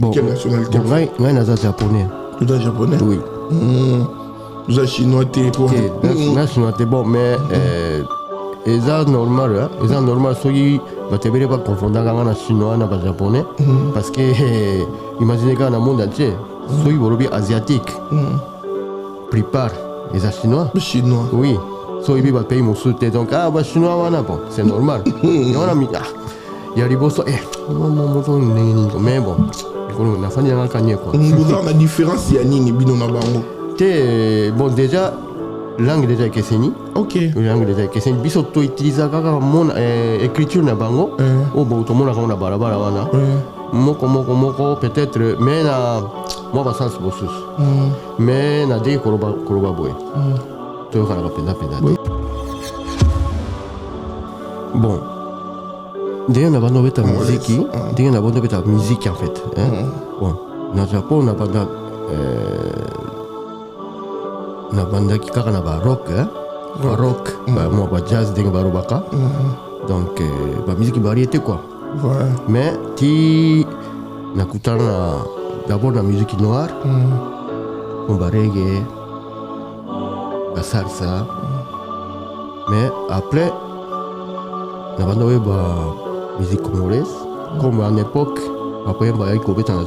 Bon, Quelle nationalité? Moi, je suis japonais. Tu es japonais? Oui. Tu es chinois, tu es quoi? Je suis chinois, bon, mais c'est normal. C'est normal. Ceux qui ne devraient pas confondre les chinois et les japonais. Parce que, imaginez que dans le monde entier, ceux qui sont asiatiques, préparent les chinois. Chinois. Oui. Ceux qui vivent dans le pays, donc, chinois, c'est normal. Il y a des bosses, mais bon, on a fait un gagné quoi. La différence, il y a ni bino na bango. Bon, déjà, langue déjà keseni. Ok. Langue déjà keseni. Biso to utiliser kaka mon écriture na bango. Oh bon, tout le monde a na balabala wana. Moko peut-être, mais na moi pas sens bossus. Mais na de koroba boy. To kala penda. Bon. Dès qu'on a abandonné ta musique, en fait. Bon, dans le Japon, on a banda qui a rock, rock, moi jazz, baka. Donc, la musique variété quoi. Mais tu as d'abord la musique noire, on va reggae, la salsa, mais après, on a abandonné musique congolaise, comme à l'époque, après il y a eu au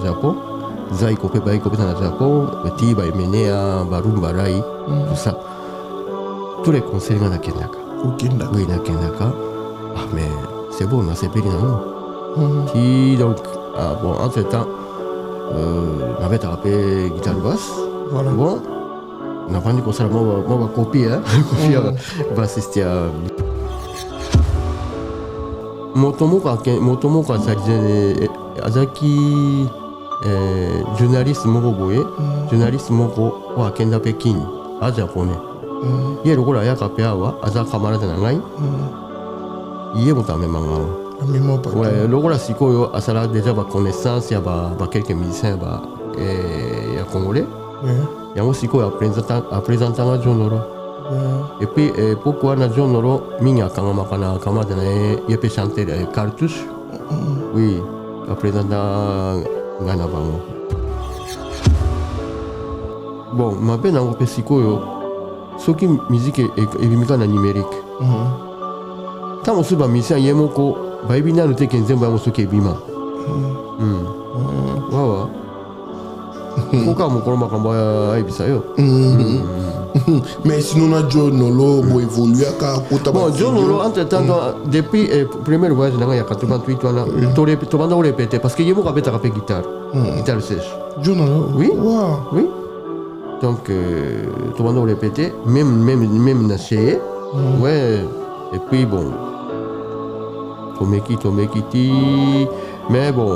Japon, il y a eu au Japon, il y a eu à Barumbarai, tout ça. Tous les concerts dans la Kendaka. Oui, dans la Kendaka. Ah, mais c'est bon, c'est payé non. Donc, bon, entre-temps, on avait tapé guitare basse. Voilà. Bon, on a vendu comme ça, on va copier, on va assister à. Motomoka azaki journaliste moko boye journaliste moko wa kenda Pekin a japonais ye lokola yaka pe awa aza camarade na ngai ye moto amemanga ouais lokola sikoyo asala déjà ba connaissance ya ba quelques musiciens ya congolais yango sikoyo apresentanga John Loro. Et puis, pourquoi John Loro minga kangamaka na camarade na ye peut chanter cartouche. Oui, après ngana bango. Bon, ma peine en pe sikoyo soki musique ebimika na numérique. Tant aussi ba musicien yemoko ba ebina no te kenzemba mo soki ebima. Wawa. Pourquoi mon colombe a ebisa yo? Mais sinon, on a John Loro pour évoluer à côté. Bon, John Loro, entre-temps, depuis le premier voyage, il y a 88 ans, tu vas répéter parce qu'il y a beaucoup de guitare sèche. John Loro? Oui. Wow. Oui. Donc, tu vas répéter, même dans chez ouais. Et puis, bon, Tomekiti. Mais bon,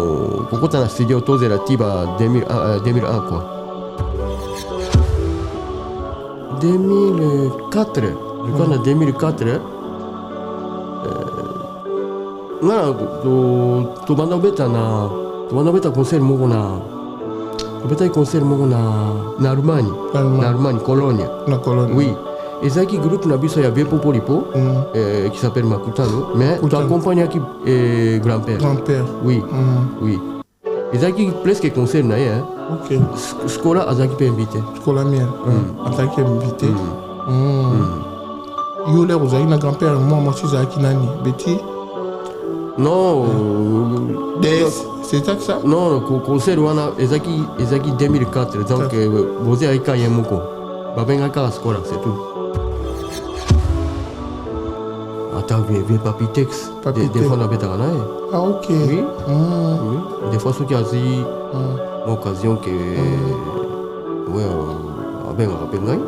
pourquoi tu as studio autour de la Tiba 2001 quoi? 2004, je crois en 2004, tu vas beta concert na Allemagne, Cologne. Oui. Et ça qui groupe na biso ya Bepo Polipo qui s'appelle Makutano, mais tu accompagnes qui grand-père. Oui. Oui. Et ça qui presque concert na hein. OK. Scola azaki peut inviter. Scola mien. Azaki invité. Yo le ozaki na grand-père moi aussi azaki nani Betty. Non. C'est ça? Non, concert wana ezaki 2004 donc vous avez quand même moko. Babenga ka Scola, c'est tout. Attends, vieux Papitex. Des fois on a bêta là. Ah OK. Oui. Des fois ceux qui ont dit occasion que ouais ben rappelle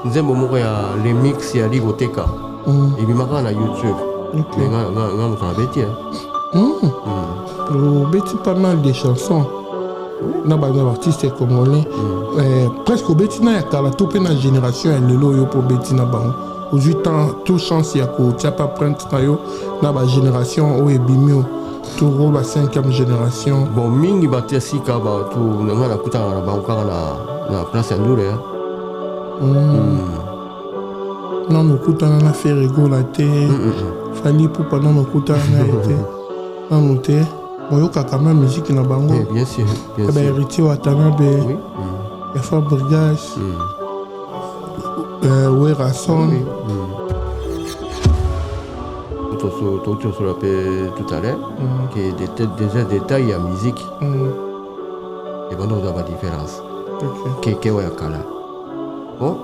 nzembo moko ya remix ya Ligoteka ebimaka na YouTube nga moto na beti obeti pas mal de chansons na artistes congolais presque obeti na ya kala to mpe na génération ya lelo oyo mpo obeti na bango ozwi tout chance ya kotia pa printe na yo na bagénération oyo ebimi o toro la 5e génération. Bon, mingi batia sika ba tu ngana kuta na bango kaka na place ya Ndure. Non, nous coûtons na faire rigoler te. Fali pour pas non nous coûtons na été. Mamoute, Moyoka Kama musique na bango. Bien sûr, bien sûr. Héritier Watanabe, Oui. Efa Burgas, Werasson. Tu se rappelles tout à l'heure que déjà détail à musique. Et bon, on a la différence. Keke Wayakala. Bon,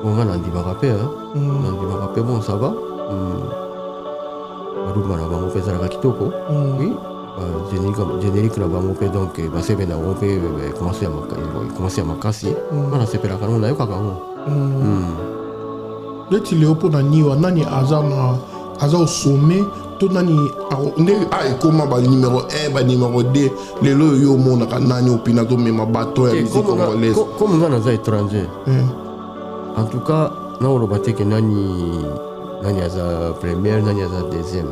on a dit ma rappel, bon, ça va. On fait ça à la Kitoko. Oui. Générique là-bas, on peut donc passer bien on peut commencer à m'acasser. On a séparé quand on a eu quoi le tilé pour nani wa nani azama au sommet tout nani et comment ba numéro 1 ba numéro 2 les lo yo mona nani opina to même bateau ya musique congolaise comme on a étranger. En tout cas, non on va que nani aza première nani aza deuxième.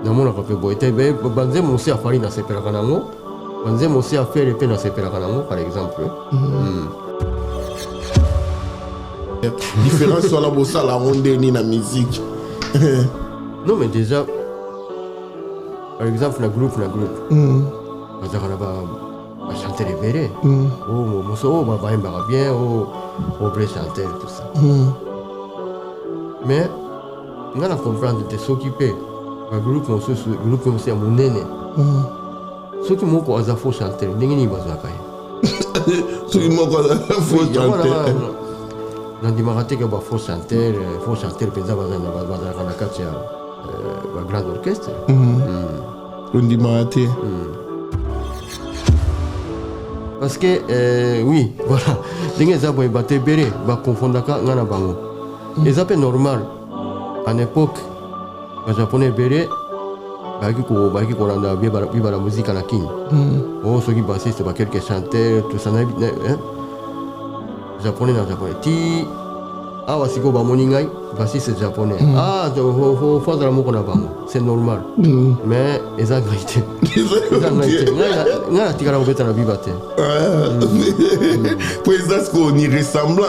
Namona ka pe boite be banze mo si afari na sepela kanango banze mo si affaire pe na sepela kanango par exemple. Différence sur la bossa la ronde ni la musique. Non mais déjà par exemple la groupe parce qu'on va chanter les bérets. Oh moso va bien au vrai chanter tout ça. Mais on a comprendre de s'occuper le groupe aussi à mon nene. Ceux qui m'ont quoi à faux chanter, n'engagez pas ça quand même. Ceux qui m'ont quoi à faux chanter. On dit maraté que faux chanter, pensez à la carte grand orchestre. On dit maraté. Parce que oui, voilà, les gens vont battre béré, va confondre avec ngana bango. Et ça c'est normal. À l'époque les japonais béré baki ko randa biba la musique à la king. Oh ceux qui bassistes ba quelques chanteurs tout ça japonais ti awa siko ba moningai bassiste japonais. Faut faire la moko na bango, c'est normal. Mais eza ngaité. Nga tikara obeta na biba te. Pour ça ce qu'on y ressemble.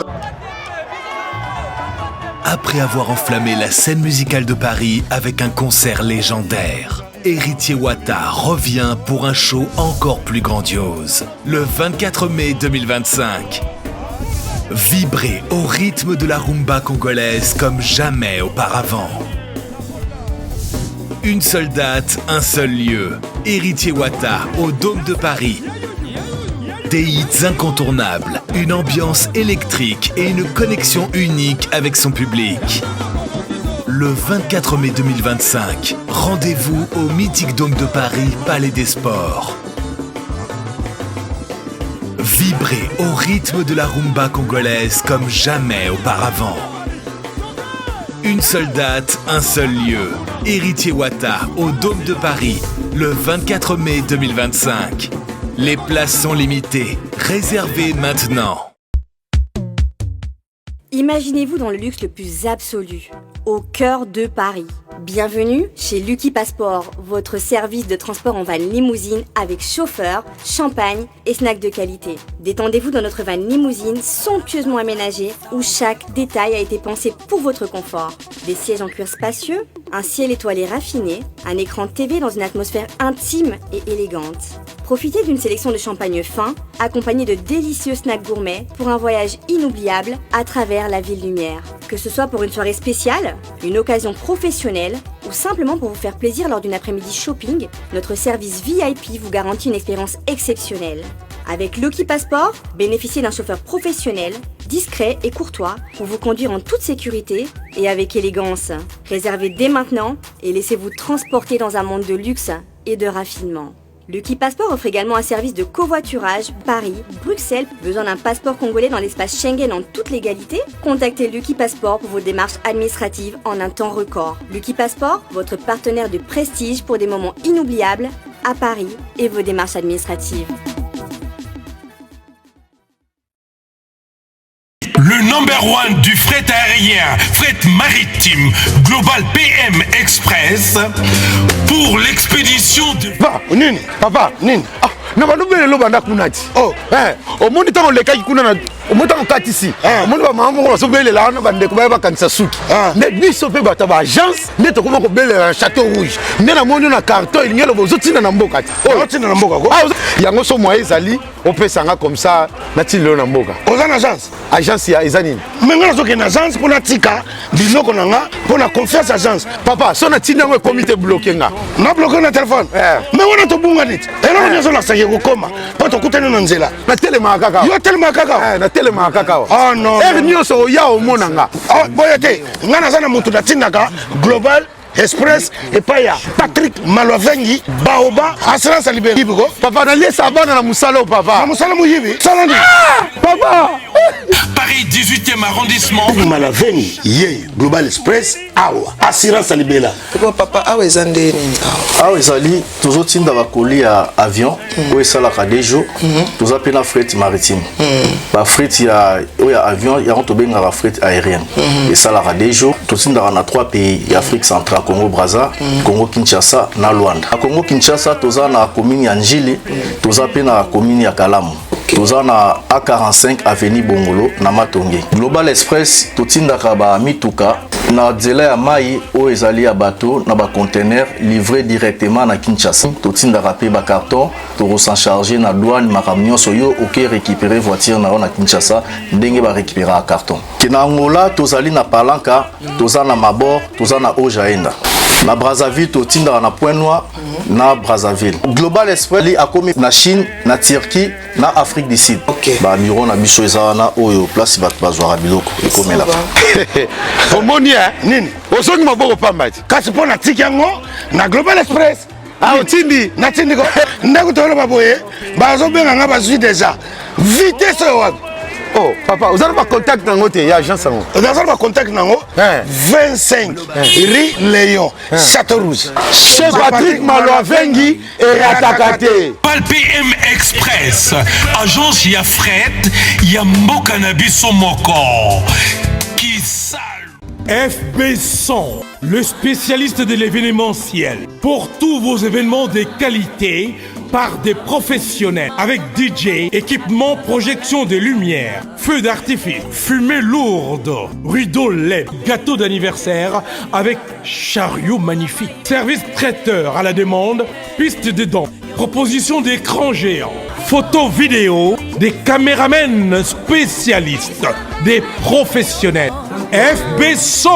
Après avoir enflammé la scène musicale de Paris avec un concert légendaire, Héritier Wata revient pour un show encore plus grandiose. Le 24 mai 2025. Vibrez au rythme de la rumba congolaise comme jamais auparavant. Une seule date, un seul lieu. Héritier Wata au Dôme de Paris. Des hits incontournables, une ambiance électrique et une connexion unique avec son public. Le 24 mai 2025, rendez-vous au mythique Dôme de Paris, Palais des Sports. Vibrez au rythme de la rumba congolaise comme jamais auparavant. Une seule date, un seul lieu. Héritier Wata au Dôme de Paris, le 24 mai 2025. Les places sont limitées. Réservez maintenant. Imaginez-vous dans le luxe le plus absolu, au cœur de Paris. Bienvenue chez Lucky Passport, votre service de transport en van limousine avec chauffeur, champagne et snacks de qualité. Détendez-vous dans notre van limousine somptueusement aménagée où chaque détail a été pensé pour votre confort. Des sièges en cuir spacieux, un ciel étoilé raffiné, un écran TV dans une atmosphère intime et élégante. Profitez d'une sélection de champagne fin, accompagné de délicieux snacks gourmets pour un voyage inoubliable à travers la ville lumière. Que ce soit pour une soirée spéciale, une occasion professionnelle ou simplement pour vous faire plaisir lors d'une après-midi shopping, notre service VIP vous garantit une expérience exceptionnelle. Avec Lucky Passport, bénéficiez d'un chauffeur professionnel, discret et courtois pour vous conduire en toute sécurité et avec élégance. Réservez dès maintenant et laissez-vous transporter dans un monde de luxe et de raffinement. Lucky Passport offre également un service de covoiturage Paris, Bruxelles. Besoin d'un passeport congolais dans l'espace Schengen en toute légalité? Contactez Lucky Passport pour vos démarches administratives en un temps record. Lucky Passport, votre partenaire de prestige pour des moments inoubliables à Paris et vos démarches administratives. Le number one du fret aérien, fret maritime, Global PM Express, pour l'expédition de... Papa, Nini, na bandu bele lo banda kunati. Oh, au monde tant le kai kuna na omota kokatisi omoni bamama moko bazobelela wana bandeko baya bakanisa suki nde biso mpe bato ba agence nde tokoma kobelela na château rouge nde namoni na carton elingi eloba ozotinda na mboka te ozotinda na mboka yango so moyen ezali opesanga comme ça natindi lelo na mboka oza na agence agence ya eza nini me nga nazokende na agence mpo natika biloko na nga mpo na confiance agence papa so natindi yango ekomi te bloke nga na bloke na telefone me wana tobunga niti eloko nyonso nasaki kokoma mpo tokutani na nzela natelemaka kaka yo telemaka kaka natelemaka kaka oh non ere nyonso oya omona nga boye te nga naza na motu natindaka global Express et pas ya Patrick Malovengi Baoba assurance libérée biko papa na liesa bana na musalo papa na musalo muyibi salandi papa Paris 18e arrondissement Malovengi ye Global Express awa assurance libérée ko papa awa ezande nini awa ezali tozotinda bakoli ya avion oyo esalaka des jours toza mpe na fret maritime bafret ya avion yango tobengaka fret aérienne esalaka des jours totindaka na 3 pays ya Afrique centrale Congo Brazza, Congo Kinshasa na Luanda. Na Congo Kinshasa toza na commune ya Njili, toza pe na commune ya Kalamu. Toza na A45 avenue Bongolo na Matonge. Global Express totindaka ba mituka na nzela ya mai oyo ezali ya bateau na ba conteneur livré directement na Kinshasa. Totindaka pe ba carton to s'en charger na douane makambo nyonso yo oke récupérer voiture na Kinshasa ndenge ba récupérer carton. Kina Angola tozali na Palanka, toza na Mabor, toza na Ojaenda. Na Brazzaville totindaka na Point Noir na Brazzaville. Global Express li akomi na Chine, na Turquie, na Afrique du Sud. Ba bureau na biso eza na oyo place bato bazwaka biloko ekomela. Omoni nini? Osongi maboko pambati. Kasi po na tiki yango na Global Express. Otindi na tindi ko ndako tolo baboye bazobenga nga bazwi déjà vitesse wapi. Oh papa vous avez pas contact nango te ya agence nango vous avez pas contact nango 25 rue Léon Château Rouge chez Patrick Malovengi et Ratakate Global PM Express agence ya fret ya mboka na biso moko qui sale FB100, le spécialiste de l'événementiel. Pour tous vos événements de qualité, par des professionnels, avec DJ, équipement, projection de lumière, feux d'artifice, fumée lourde, rideaux LED, gâteau d'anniversaire avec chariot magnifique, service traiteur à la demande, piste de danse, proposition d'écran géant, photo vidéo, des caméramens spécialistes, des professionnels. FB100.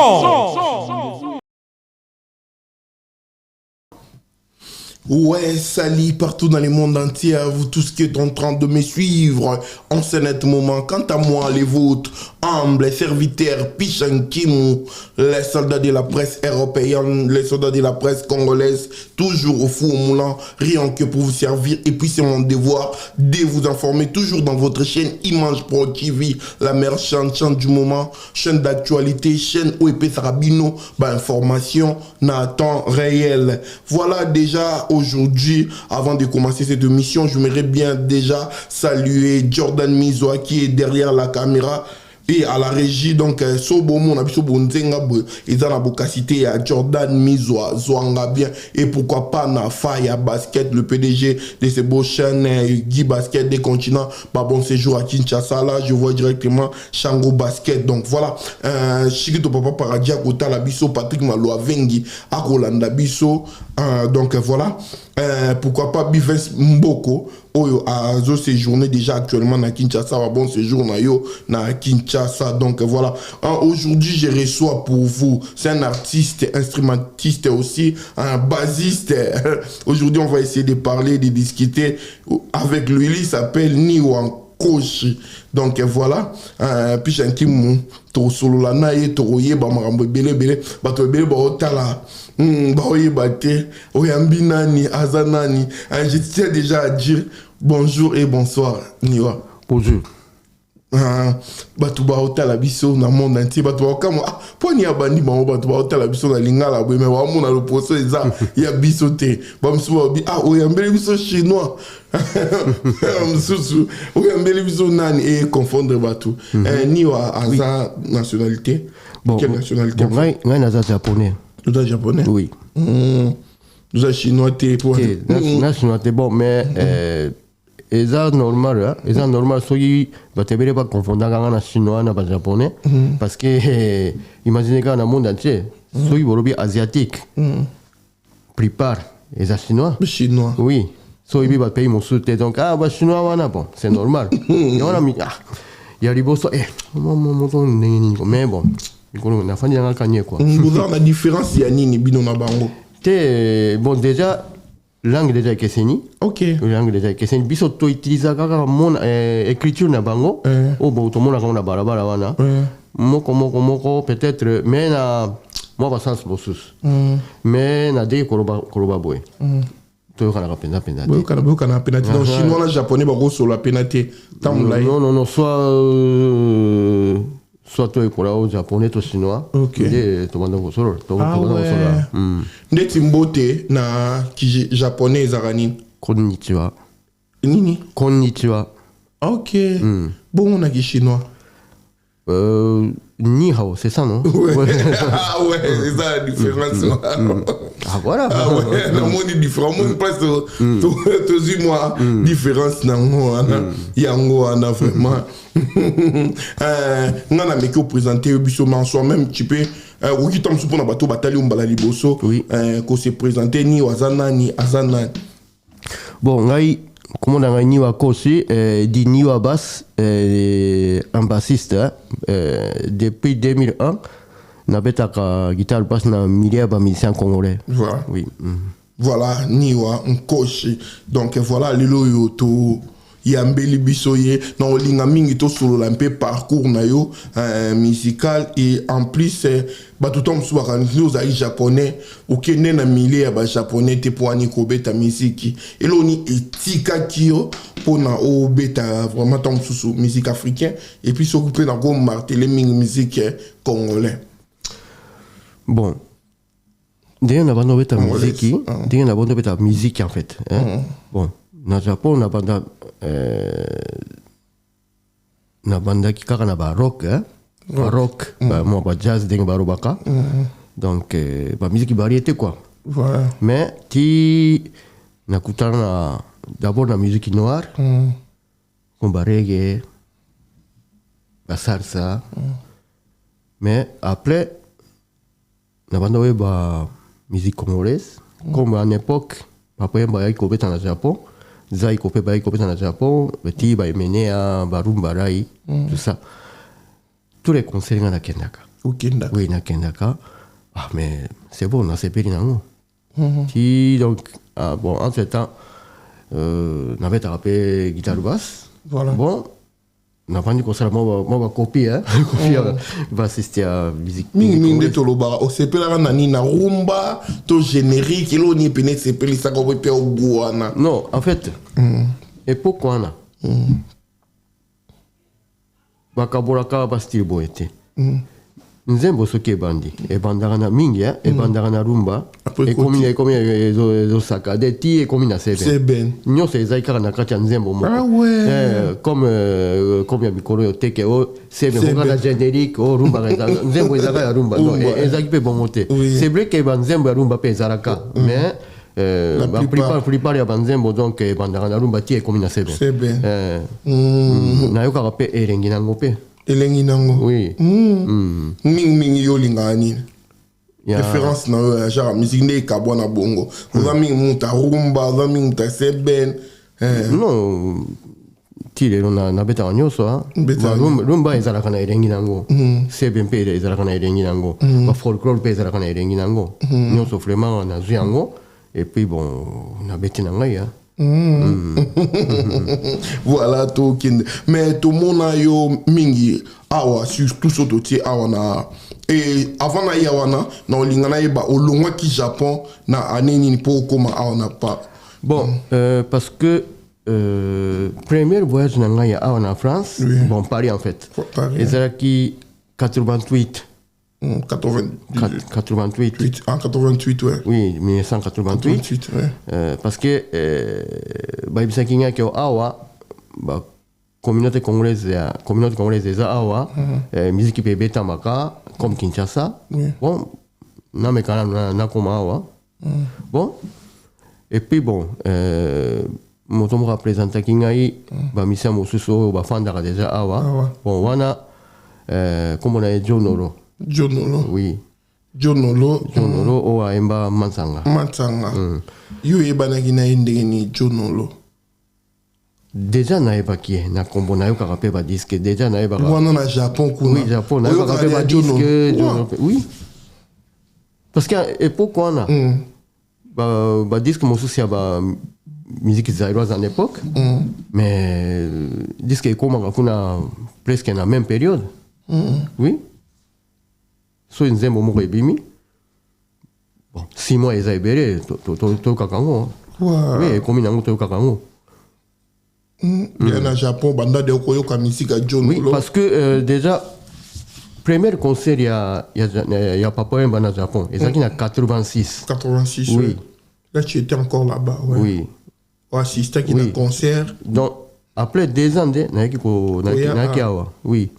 Ouais, salut partout dans le monde entier, à vous tous qui êtes en train de me suivre en ce net moment. Quant à moi, les vôtres, humbles serviteurs, Pichankimu, les soldats de la presse européenne, les soldats de la presse congolaise, toujours au four au moulin, rien que pour vous servir. Et puis c'est mon devoir de vous informer, toujours dans votre chaîne Image Pro TV, la meilleure chaîne du moment, chaîne d'actualité, chaîne OEP Sarabino, bah, information à temps réel. Voilà déjà. Aujourd'hui, avant de commencer cette émission, j'aimerais bien déjà saluer Jordan Mizoa qui est derrière la caméra et à la régie. Donc, Sobomo, on a vu ils ont la bocacité à Jordan Mizoa, Zoanga bien. Et pourquoi pas na Faya Basket, le PDG de ces beaux chaînes, Guy Basket des continents. Bah, bon séjour à Kinshasa. Là, je vois directement Shango Basket. Donc, voilà. Chikito Papa Paradia, Kota Labiso, Patrick Malovengi, à Rolanda Biso. Donc voilà, pourquoi pas Bifes Mboko, Oyo a séjourné déjà actuellement à Kinshasa, bon séjour na Kinshasa. Donc voilà, aujourd'hui je reçois pour vous, c'est un artiste, instrumentiste aussi, un bassiste. Aujourd'hui on va essayer de parler, de discuter avec lui, il s'appelle Niwan Koshi. Donc voilà, puis j'ai un petit mot, to solo la nae, to roye, ba marambo bele bele, ba to bele ba otala, ba oye bate, oyambi nani, azanani. Je tiens déjà à dire bonjour et bonsoir, Niwa. Bonjour. Batu ba otala biso na monde entier, batu ba kama poni ya bandi ba batu ba otala biso na lingala bwe, mais wa mona le procès eza ya biso te. Ba msu ba oyambeli biso chinois. Msusu oyambeli biso nani et confondre batu. Niwa aza nationalité. Quelle nationalité? Bon, ngai naza japonais. Naza japonais? Oui. Naza chinois te pour. National te bon, mais eza normal, soki batebele ba confondanga nga na chinois na ba japonais parce que imaginez que dans le monde entier soki bolobi asiatique prépare eza chinois. Oui. Soki ba pays mosusu te donc ba chinois wana bon, c'est normal. Yona mi ya liboso mais bon, on a fait un cagné quoi. Vous avez la différence ya nini bino na bango? Bon déjà langue déjà keseni. OK. Langue déjà keseni biso to utiliser kaka mon écriture na bango. Oh bon tout le monde na balabala wana. Moko peut-être mais na moi pas sens bosus. Mais na de koloba boy. To kana penza penza. Boy kana penalty dans chinois na japonais ba go sur la penalty. Non soit toi écola au japonais to chinois. OK. To manda go solo. Ndeti mbote na ki japonais ezarani. Konnichiwa. Nini? Konnichiwa. OK. Bon na ki chinois. Ni hao, c'est ça non? Ah ouais, c'est ça la différence. Ah voilà. Ah ouais, le monde est différent. Moi, presque tous moi différence nango ana yango ana vraiment. Ngana meko présenter biso man soi-même tu peux oki tom supona bato batali umbala liboso ko se présenter ni wazana ni azana. Bon, ngai comment on a niwa kosi di niwa bass un bassiste depuis 2001 na betaka guitare basse na milieu ba musicien congolais. Voilà. Oui. Voilà niwa nkoshi. Donc voilà lelo yo to yambeli bisoye na olinga mingi to solo la mpe parcours na yo musical et en plus batutom suba nous ai japonais okende na milieu ya ba japonais te poani ko beta musique eloni etika kio pona o beta vraiment tom susu musique africain et puis so couper na go marteler mingi musique congolais. Bon, dès on a bando beta musique, dès on a bando beta musique en fait, bon, na Japon on a banda na banda ki kaka na ba rock rock moi ba jazz ding ba robaka donc ba musique variété quoi. Voilà. Mais ti na kutana d'abord la musique noire comme ba reggae ba salsa mais après na banda we ba musique congolaise comme à l'époque papa yamba yako beta na Japon zai kopé ba yako beta na Japon ti ba mené à barumba rai tout ça tous les concerts na kendaka. Oui na kendaka. Ah mais c'est bon, on a sepeli nango. Ti donc bon en ce temps n'avait tapé guitare basse. Voilà. Bon n'a pas dit qu'on ça moi copie copie va assister à musique. Mingi to loba o sepela na ni na rumba to générique ilo ni pene sepeli ça ko pe o guana. Non, en fait époque wana bakabolaka ba style boete. Nzembo soki ebandi ebandaka na mingi ebandaka na rumba ekomi ezosakade ti ekomi na seben nyonso ezali kaka na kati ya nzembo moko comme ya mikolo oyo teke o seben kaka na générique o rumba nzembo ezalaka ya rumba ezalaki mpe bongo te c'est vrai ke banzembo ya rumba mpe ezalaka mais la plupart ya banzembo donc ebandaka na rumba ti ekomi na seben nayokaka mpe elengi nango mpe elengi nango. Oui. Mingi yo lingani. Référence na yo genre musique ne kabona bongo. Oza mingi muta rumba, oza mingi muta seben. Non. Tile na beta nyoso rumba ezalaka na elengi nango. Seben pe ezalaka na elengi nango. Ba folklore pe ezalaka na elengi nango. Nyoso vraiment na zwi yango et puis bon na beti na ngai voilà tout mais tout le monde a yo mingi awa surtout surtout ti awa na et avant na yawana na olingana yeba olongwa ki Japon na aneni ni po koma awa na pas bon parce que premier voyage na ngai awa na France bon Paris en fait ezalaki 88 88 en 88 ouais. Oui, 1988 ouais. Parce que baibisaki nga ke awa ba communauté congolaise eza awa musique pe betamaka comme Kinshasa bon na mekana na koma awa bon et puis bon motomo représentaki ngai bamisia mosusu oyo bafandaka déjà awa bon wana komona ye jonolo oui jonolo oyo ayemba mansanga yo oyebanaki na ye ndenge ni jonolo déjà nayebaki ye na kombo nayokaka mpe badiske déjà nayebaka wana na japon kuna oui japon nayebaka mpe badiske oui parce que époque wana badiske mosusu ya musique zaïroise en époque mais disque ekomaka kuna presque na même période oui so nzembo moko ebimi bon 6 mois eza ebele toyokaka yango oui ekomi nango toyokaka yango bien na Japon banda de koyoka musique à John oui parce que déjà premier concert ya Papa Wemba na Japon ezalaki na 86 oui là tu étais encore là-bas oui assisté à un concert donc après 2 ans nayaki awa oui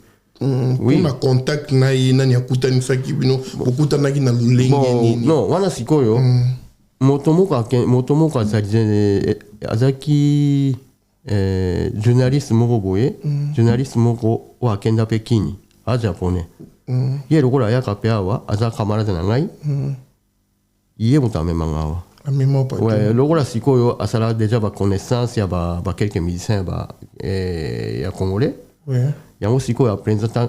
oui na contact na ye nani akutanisaki bino bokutanaki na lolenge nini non wana sikoyo moto moko azalaki journaliste moko boye journaliste moko oyo akenda mpe kini ajaponais ye lokola ayaka mpe awa aza camarade na ngai ye moto amemanga awa ouais, lokola sikoyo asala déjà baconnaissance ya bakelques musiciens ya congolais yango sikoyo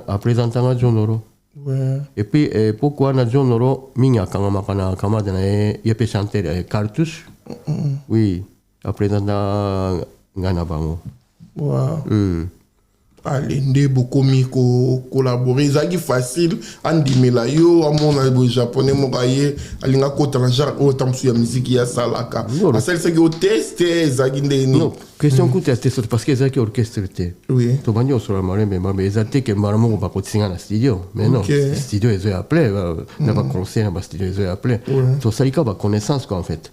apresentanga jonoro et puis pourquoi wana jonoro mingi akangamaka na camarade na ye mpe chanteur cartouche oui apresenta ngai na bango alende bokomi collaborer ezalaki facile andimela yo amona japonais moko aye alinga kota na genre oyo tamosu ya miziki ya salaka asalisaki oteste ezalaki ndeni question kuta te parce que ezalaki orchestre te tobandi osola malembe mabe eza te ke mbala moko bakotisinga na studio mais non studio ezo ya ple na baconcert na bastudio ezo ya ple tosalika baconnaissance quoi en fait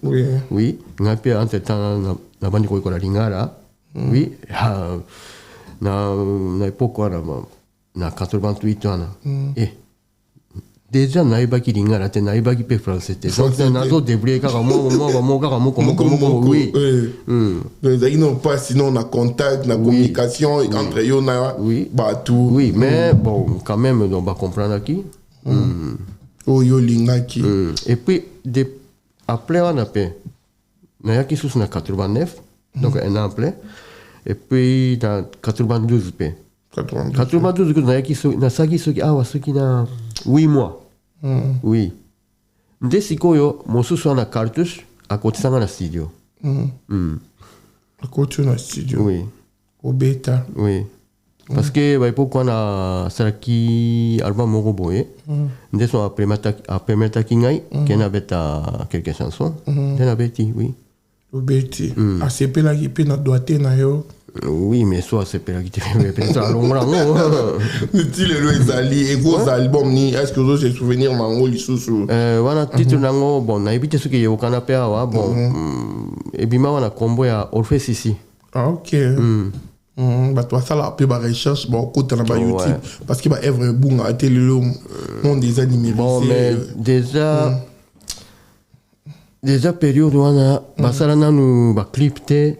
oui ngai mpe entre temps nabandi koyekola lingala oui na époque wana na 88 wana déjà nayebaki lingala te nayebaki mpe français te donc nazodébrouille kaka moko oui ezalaki no pas sinon na contact na communication entre yo na bato oui mais bon quand même donc bacomprendaki oyo olingaki et puis après wana mpe nayaki susu na 89 donc un an après et puis dans 92 pe 92 que nasalaki soki awa soki na 8 mois oui nde sikoyo mosusu wana cartouche akotisanga na studio akoti na studio oui obeta oui parce que baepoke wana asalaki album moko boye nde so apermetaki ngai ke nabeta quelques chansons nde nabeti oui obeti asepelaki mpe na doite na yo oui mais so asepelaki te peut-être alongola ngo ti lelo ezali egros album ni est-ce que ozo se souvenir nango lisusu wana titre nango bon nayebi te soki eyokana mpe awa bon ebima wana kombo ya Orphe Sisi ok bato basala mpe barecherche bakota na bayoutube parce que baevre ebunga te lelo monde eza numérisé bon mais déjà période wana basala nanu baclip te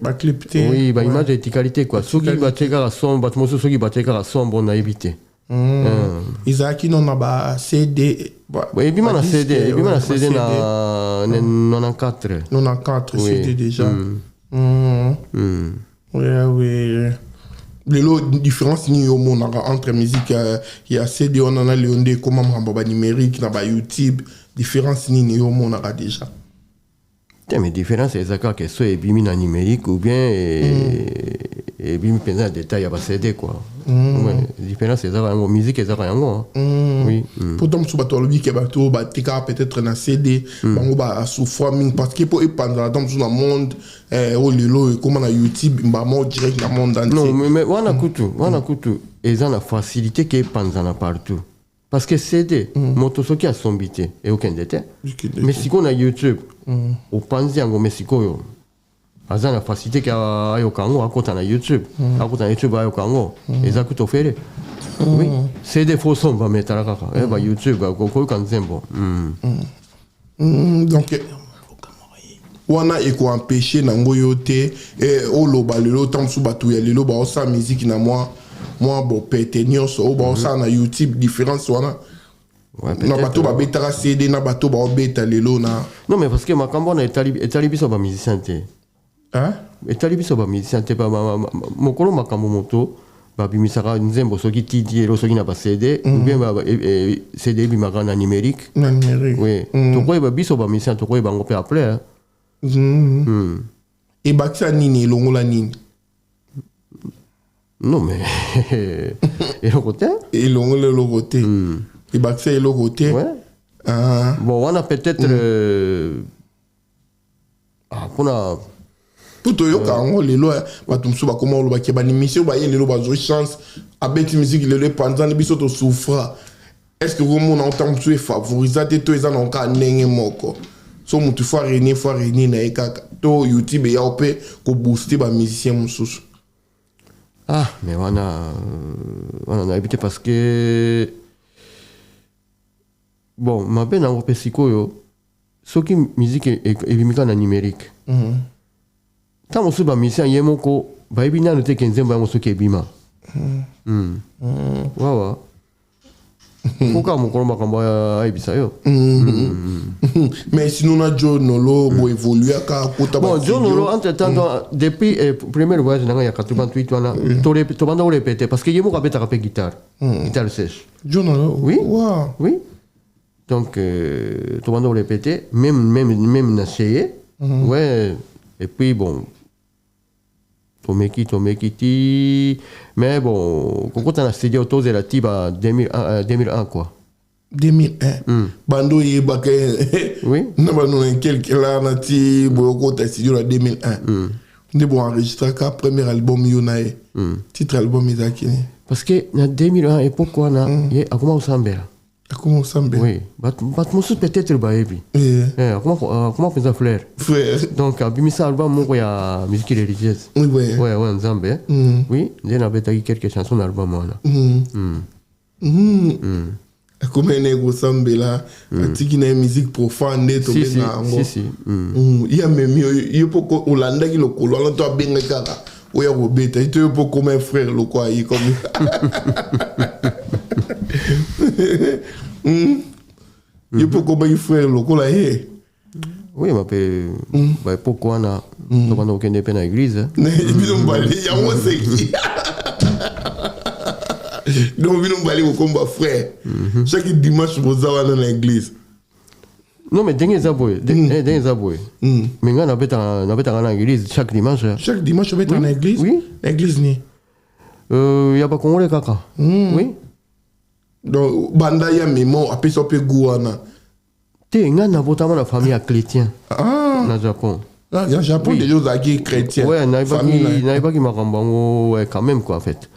oui baimage etikali te quoi soki batiekaka son bato mosusu soki batiekaka son bon nayebi te ezalaki no na bacd ebima na cd na 94 cd déjà oui lelo différence ni omonaka entre musique ya cd wana na leo nde ekoma makambo banumérique na bayoutube différence nini omonaka déjà mais différence ezalaka ke so ebimi na numérique ou bien ebimi mpenza na détail ya bacd quoi différence ezalaka yango musique ezalaka yango oui pourtant mosusu bato balobi ke bato batekaka peut-être na cd bango basouffra mingi parce que mpo epanzala ta mosusu na monde oyo lelo ekoma na youtube mbama direct na monde entier non mais wana kutu eza na facilité ke epanzana partout parce que CD moto soki asombi te eokende te mais sikoyo na youtube opanzi yango mais sikoyo aza na facilité ke ayoka yango akota na youtube ayoka yango eza kuta ofele oui CD fo somba metala kaka bayoutube koyoka nzembo donc wana eko empêcher nango yo te et oloba lelo tam su batu ya lelo ba osa musique na moi bo pete nyonso ba osa na YouTube différence wana na bato ba betara CD na bato ba obeta lelo na non mais parce que makambo na etali biso ba musicien te hein etali biso ba musicien te ba mokolo makambo moto babimisaka nzembo soki titi elo soki na ba CD ou bien CD bimaka na numérique oui tokoyeba biso ba musicien tokoyeba ngo pe après et bakisa nini elongola nini non mais eloko te elongola eloko te et bakisa eloko te bon wana peut-être mpona tout yo kango lelo bato mso bakoma oloba ke banimisio baye lelo bazo chance abeti musique lelo pendant biso to souffra est-ce que vous mon entend mso favoriser te to eza na ka ndenge moko so mutu fa reni na ekaka to YouTube ya ope ko booster ba musicien mususu mais wana na évité parce que bon mabe na ope sikoyo soki musique ebimika na numérique ntango mosusu bamisien ye moko bayebi nano te ke nzembo yango soki ebima wawa koka mokolo makambo ayebisa yo mais sinon na John Nolo bo évoluer ka kota bon John Nolo entre temps depuis premier voyage nanga ya 88 wana to banda répéter parce que ye moko abetaka pe guitare sèche John Nolo oui donc to banda répéter même na cheye ouais et puis bon Tomeki ti mais bon quand on a studio autour la tiba 2001 quoi 2001 bando yebaka oui na bano quelque là na ti boko ta studio la 2001 ne bon enregistrer ka premier album yonae titre album izakini parce que na 2001 époque quoi na ye akoma usambela oui bat musu peut-être baebi comment faisait frère donc abimisa album moko ya musique religieuse ouais nzambe oui ndena betaki quelques chansons album wana comme nego sambela atiki na musique profane to benga ngo ya memi yo poko olanda ki lokolo ala to abenga kaka oya robeta ito po comme un frère loko ayi comme yo po comme un frère loko la ye oui ma pe ba pourquoi na to bana okende pe na église ne bino mbali ya moseki donc bino mbali ko komba frère chaque dimanche bozawa na l'église non mais dengue zaboy mais nga na beta na église chaque dimanche on beta na église oui église ni ya ba kongole kaka oui donc banda ya memo apesa pe guana te nga na botama na famille ya chrétien na Japon ya Japon des gens qui chrétiens ouais na iba ki makambo ouais quand même quoi en fait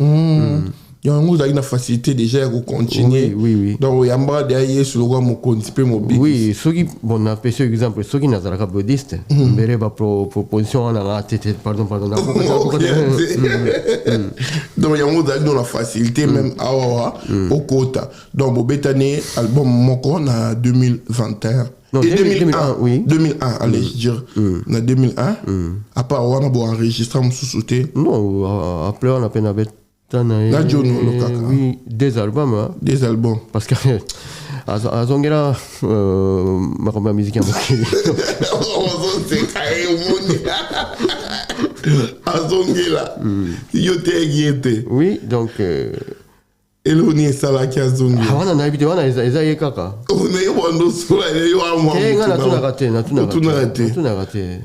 il y a une facilité déjà à continuer oui donc il y a un derrière sur le roi mon concept mon big oui ceux qui bon a pêché exemple ceux qui n'azaraka bouddhiste mbere ba proposition na tete pardon donc il y a une la facilité même au quota donc bobetane album moko na 2021 non, et 2001 oui 2001 allez je dire na 2001 à part on a beau enregistrer mon sous-sauté non après on a peine avec la John oui des albums parce que azongera makomba musique ya mokili azongela yo te giete oui donc eloni esalaki azongela wana na ebite wana eza ye kaka on est wando sola yo amwa nga natuna raté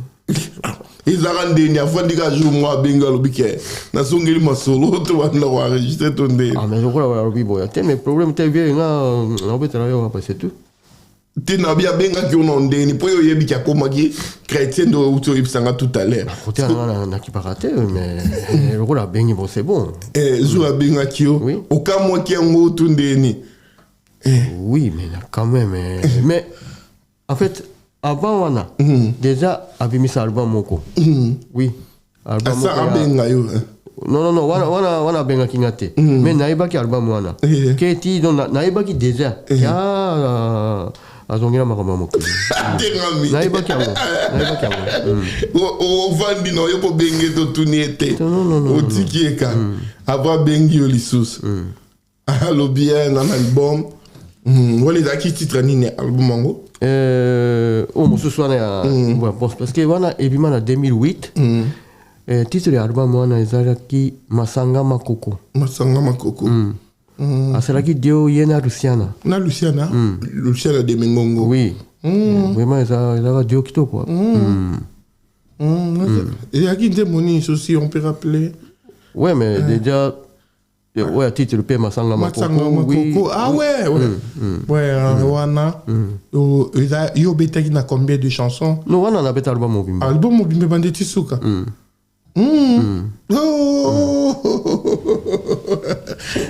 izaka ndeni afandika jour mo abenga lobike nasongeli masolo to banda ko enregistrer to ndeni mais lokola balobi boya te mais problème te vie nga naobetela yo apa c'est tout te na bia benga ki ono ndeni po yo yebi ki akomaki chrétien do uto ibsanga tout à l'heure côté na kipaka te mais lokola bengi bon c'est bon jour abenga ki yo okamwa ki ngo to ndeni oui mais quand même mais en fait avant wana déjà abimisa album moko oui album moko abenga yo non wana benga kingate mais naibaki album wana keti donc naibaki déjà ya azongela makambo mokili atengami nayebaki yango ovandi na yo po benge totuni ete otiki eka ava bengi yo lisusu alobi na album wana ezalaki titre nini album yango mosusu wana ya parce que wana ebima na 2008 titre ya album wana ezalaki masanga makoko asalaki dio ye na Luciana Luciana de Mengongo oui vraiment ezalaka dio kitoko ezalaki nde moni aussi on peut rappeler ouais mais déjà ouais titre pe masanga makoko oui ah ouais wana yo betaki na combien de chansons non wana na beta album mobimba bande tisuka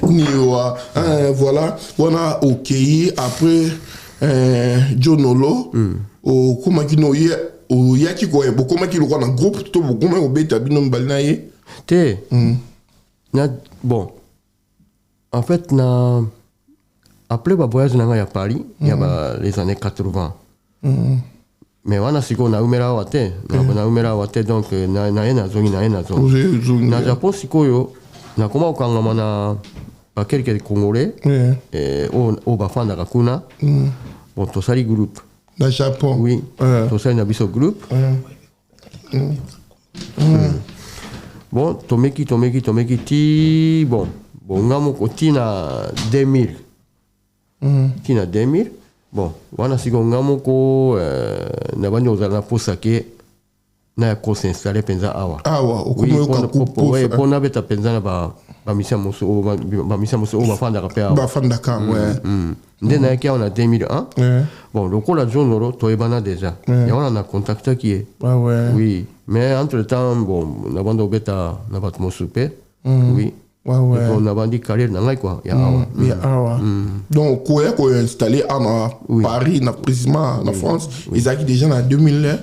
niwa voilà wana okei après Jonolo okomaki no ye oyaki ko bokomaki lokwa na groupe to bokomaki obeta bino mbali na ye te bon en fait après ba voyage nanga ya Paris ya ba les années 80 mais wana siko na umera wate na umera wate donc na ena zongi na Japon siko yo na koma okangama na ba quelques congolais o ba fanda kakuna bon to sali groupe na Japon oui to sali na biso groupe bon tomeki ti bon ngamo ko tina 2000 tina 2000 bon wana siko ngamo ko na bandi ozala posa ke na ko s'installer penza awa okumo ka kupo ouais pona beta penza na ba misia moso ba fanda ka pe awa ba fanda ka ouais ndena yake on a 2001 bon lokola Jonolo to ebana déjà et on a contacté qui est oui mais entre temps bon na bando beta na bat mosupe oui on a vendu carrière dans la quoi donc quoi installé à Paris na précisément en France ils ont déjà en 2001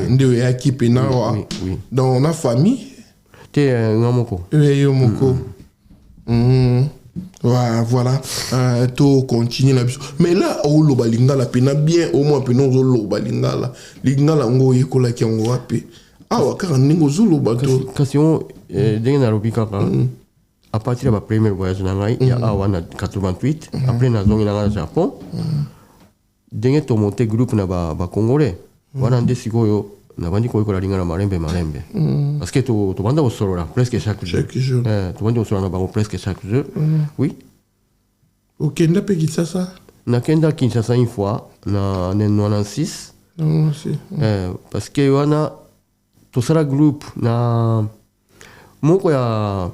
ndio ya équipe na donc on a famille te ngamoko voilà to continue la mais là au loba lingala pena bien au moins pena zo loba lingala ngo yekola ki ngo wapi kaka ningo zulu bato kasi on dengue na robika à partir de la premier voyage na ngai ya awana 88 après na zongi na Japon dengue to monter groupe na ba congolais wana nde sikoyo na bandi ko ikola lingala malembe parce que to banda osolo là presque chaque jour to banda osolo na bango presque chaque jour oui OK nda pe Kinshasa na kenda Kinshasa une fois na 96 parce que wana to sala groupe na moko ya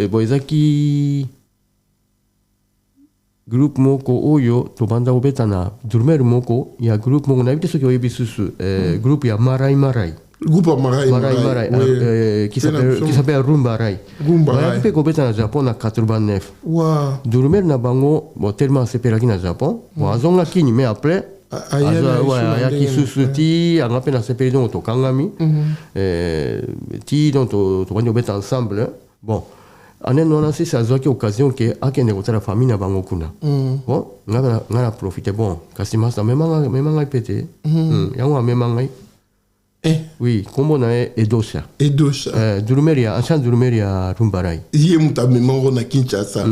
boizaki groupe moko oyo to banda obeta na Drummer moko ya groupe moko na bite soki oyebi susu groupe ya Marai groupe ya Marai qui s'appelle Rumba Rai pe kobeta na Japon na 89 Drummer na bango bon tellement sepelaki na Japon bon azonga kini mais après ayaki susu ti anga pe na sepeli donc tokangami ti donc tobandi obeta ensemble bon ane nona si azwaki occasion ke akende kotala famille na bango kuna bon nga na profite bon kasi masa memanga pete yango amema ngai oui kombo na Edosha Drummer ya ancien Drummer ya Rumba Rai ye muta memango na Kinshasa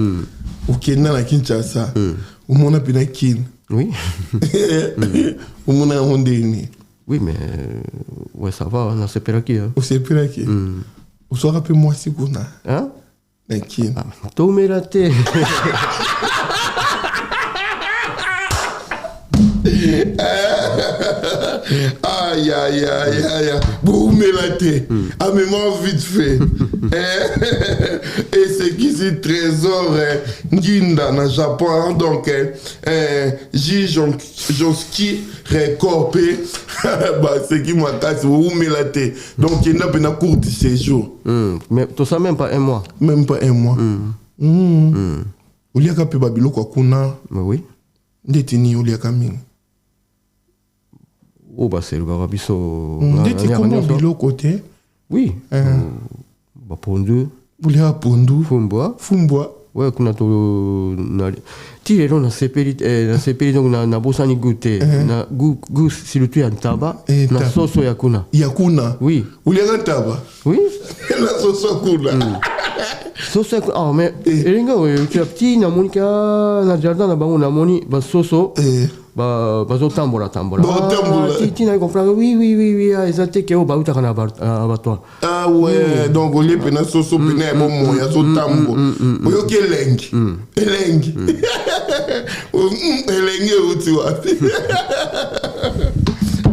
ukenda na Kinshasa umona pena kin oui umona ondeni oui mais ouais ça va on a sepelaki on sepelaki on se rappelle moi si kuna kin tomera te aïe boumelate à mémoire vite fait et c'est qu'ici trésor Nginda na Japon donc Jonski récorpé bah c'est qui moi tasse boumelate donc il n'a pas un court séjour mais tout ça même pas un mois uliaka pe babilo kwa kuna oui ndetini uliaka mingi baselukaka biso ndeti kombo biloko te oui bapondu uliaka pondu fumbwa Ouais, kuna to na ti ero na sepeli donc na bosani goûter na goût surtout ya taba na soso ya kuna. Ya kuna. Oui. Ulianga taba. Oui. La soso kuna. Soso ya kuna. Ah mais elinga we tu petit na monika na jardin na bango na moni ba soso. Bazo tambola. Ti na comprendre. Oui, exactement que o ba uta kana abattoir. Ah ouais, donc on est pena soso pena bon moya so tambo. Oyo ke elengi. Elengi uti wapi.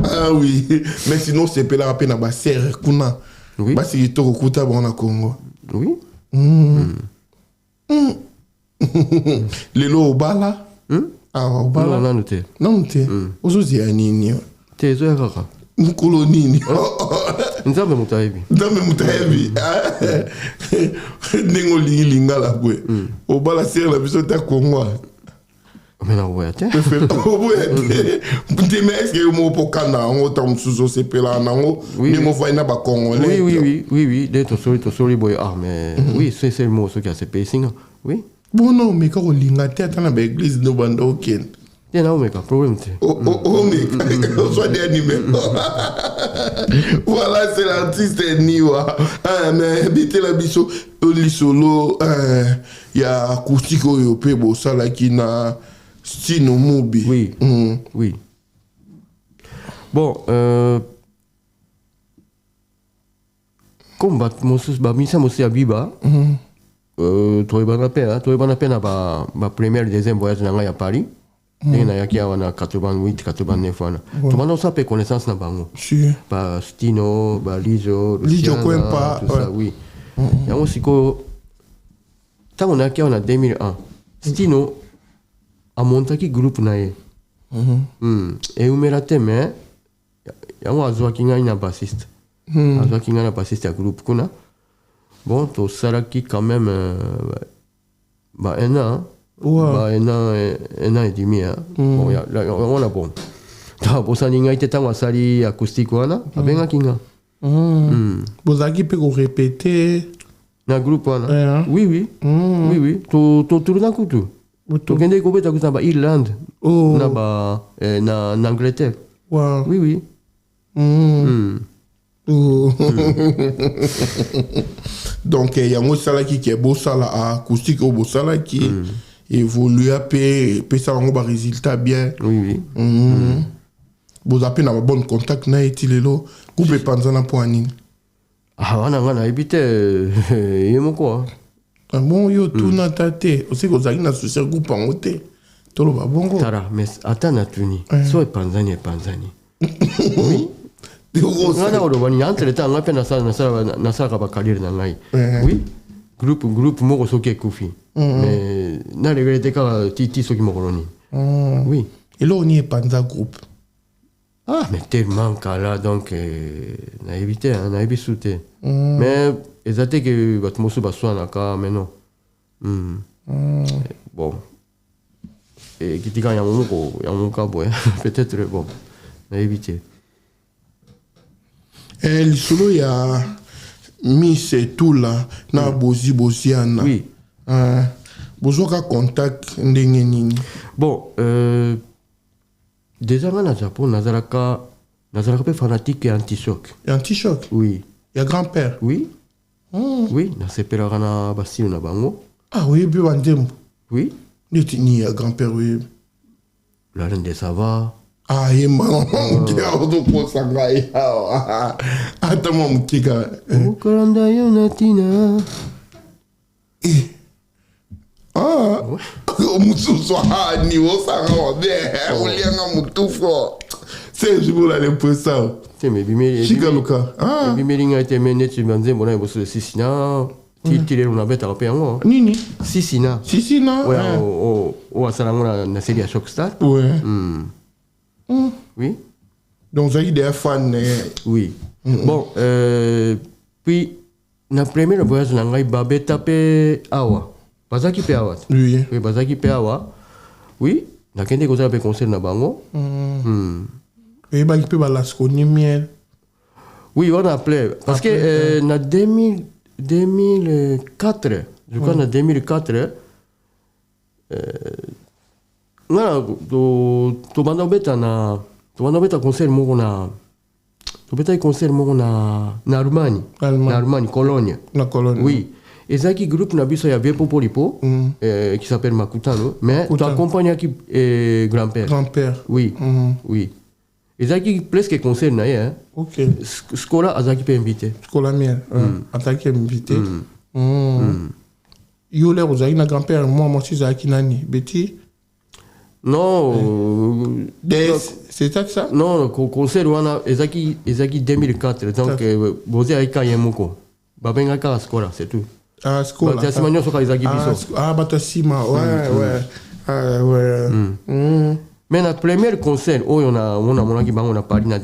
Ah oui, mais sinon c'est pela rapena ba serre kuna. Oui. Ba si to kuta bon na Congo. Oui. Lelo obala. Ah, obala. Non, noté. Non, noté. Ozozi anini. Te zo kaka. Nkolo nini. Nzambe mutaebi. Nengo linga la bwe. Obala serre la biso ta Congo. Mais na ouais, tiens. Dis mais est-ce que mo pokana on tam suzo sepela nango ni mo va na ba congolais. Oui, de to sori boy ah mais oui, c'est le mot ce qui a ce pacing. Oui. Bon non, mais quand on linga tête na ba église no banda oken. Tiens na omeka problème tu. Mais soit des numéros. Voilà, c'est l'artiste Niwa. Mais habiter la biso oli solo il y a acoustique au pebo ça là qui na Stino Mobi. Oui. Oui. Bon, comme Moses Bamisa Moses Abiba, toi ban peine ba première deuxième voyage à Paris. Et na yaki wana 88 89 wana. Tu m'as ça pe connaissance na bango. Si. Ba Stino, ba Lizo Kwempa, tout ça oui. Yango siko tango na yaki wana 2001. Stino a montaki groupe na ye. Et umela teme yango azwaki ngai na bassiste. Azwaki ngai na bassiste ya groupe kuna. Bon, to salaki quand même un an. Bah, un an et demi. Bon, on a bon. Ta bosani ngai te tango asali acoustique wana, abengaki nga. Bozaki pe ko répéter na groupe wana. Oui. To tourna kutu. To kende ko beta kuta ba Irlande. Na ba na Angleterre. Wow. Oui. Donc il y a un sala qui est beau sala acoustique au beau sala qui évolue à paix ça va résultat bien. Oui. Vous avez un bon contact na etilelo coupe panzana pour anine. Ah wana habite yemo quoi. Ah bon yo tout na tate aussi que vous avez na souci groupe en hôtel. Tout le bongo. Tara mais attends na tuni. So panzani. Oui. Ngana olobani entre temps ngape na sala ba carrière na ngai. Oui. Groupe moko soki ekufi. Mais na regrette ka titi soki mokoloni. Oui. Et là on y est panza groupe. Ah mais tellement kala donc na évité na ebisute. Mais ezate que batmosu baswana ka mais non. Bon. Et kitika ya moko boy peut-être bon. Na évité. Et solo ya Miss tout là na bosiana. Oui. Bozoka contact ndenge nini. Bon, déjà na Japon nazalaka pe fanatique et anti-choc. Anti-choc? Oui. Ya grand-père? Oui. Oui, na sepelaka na basilo na bango. Ah oui, puis bandembo. Oui. Ni ya grand-père oui. La reine des Sava. Ah, il m'a dit pour ça. Attends, mon petit gars. Okolanda yonatina. Ah, mususu niveau ça va bien. Olianga mutufo. C'est je voulais aller pour ça. C'est mais bimeli. Chigaluka. Ah. Bimeli nga été mené tu banze bona bosso sisina. Titile on avait tapé en Nini? Sisina. Sisina. Ouais, o asala ngona na série Shockstar. Ouais. Oui. Donc, vous avez des fans. Oui. Bon, puis, na premier voyage, na ngai babe tapé awa. Bazaki pe awa. Oui. Oui, bazaki pe awa. Oui. Na kende ko za pe concert na bango. Et bah, il peut balasconi miel. Oui, on a appelé. Parce que, na 2004, je crois, na 2004, ngana to banda beta concert moko na to beta concert moko na Allemagne Cologne. Na Cologne. Oui. Ezaki groupe na biso ya Viepo Polipo qui s'appelle Makutano, mais tu accompagnes qui grand-père. Grand-père. Oui. Oui. Ezaki presque concert na hein. OK. Scola azaki pe invité. Scola miel. Azaki invité. Yo le ozaki na grand-père moi aussi azaki nani Betty. Non, c'est ça? Non, concert wana ezaki 2004 donc bozi aika yemoko. Babenga ka Scola, c'est tout. Ah, Scola. Batasima soka ezaki biso. Ah, Batasima. Ouais. Ah, ouais. Mais notre premier concert, on a Paris en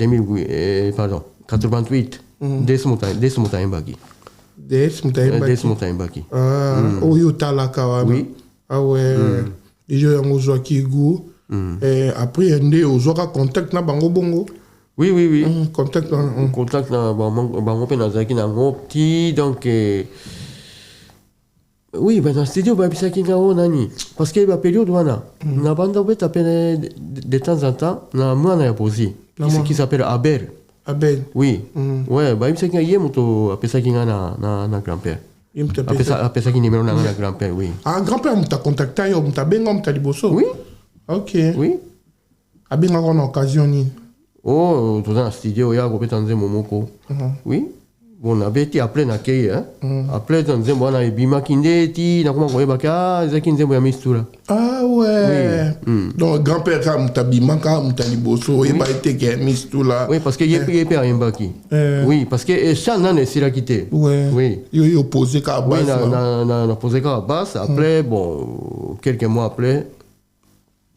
88, Des Montagnes Baki. Ah, Oyo Talaka. Oui. Ah ouais. Déjà, on a qui goût. Après, on a contact na bango bongo. Oui. Contact na bango pe na zaki na ngopti donc oui, dans le studio, parce que la période où on a de temps en temps, on a un posé, qui s'appelle Abel. Oui. Ouais, il y a un grand-père. Après ça, numéro na grand-père, oui. Ah, grand-père, tu as contacté, tu as bien liboso. Oui. Ok. Oui. A bien une occasion. Oh, dans le studio, il y a un momoko. Oui. Bon, on avait été appelé na kei, hein. Après, dans le on a bima kindeti, na comment on baka, zaki nzembo ya mistura. Ah ouais. Donc grand-père kam tabima kam taliboso, il a été que mistura. Oui, parce que il est pas un baki. Oui, parce que ça n'a ne sera quitté. Oui. Il opposé ka bas. Oui, na posé ka bas. Après, bon, quelques mois après.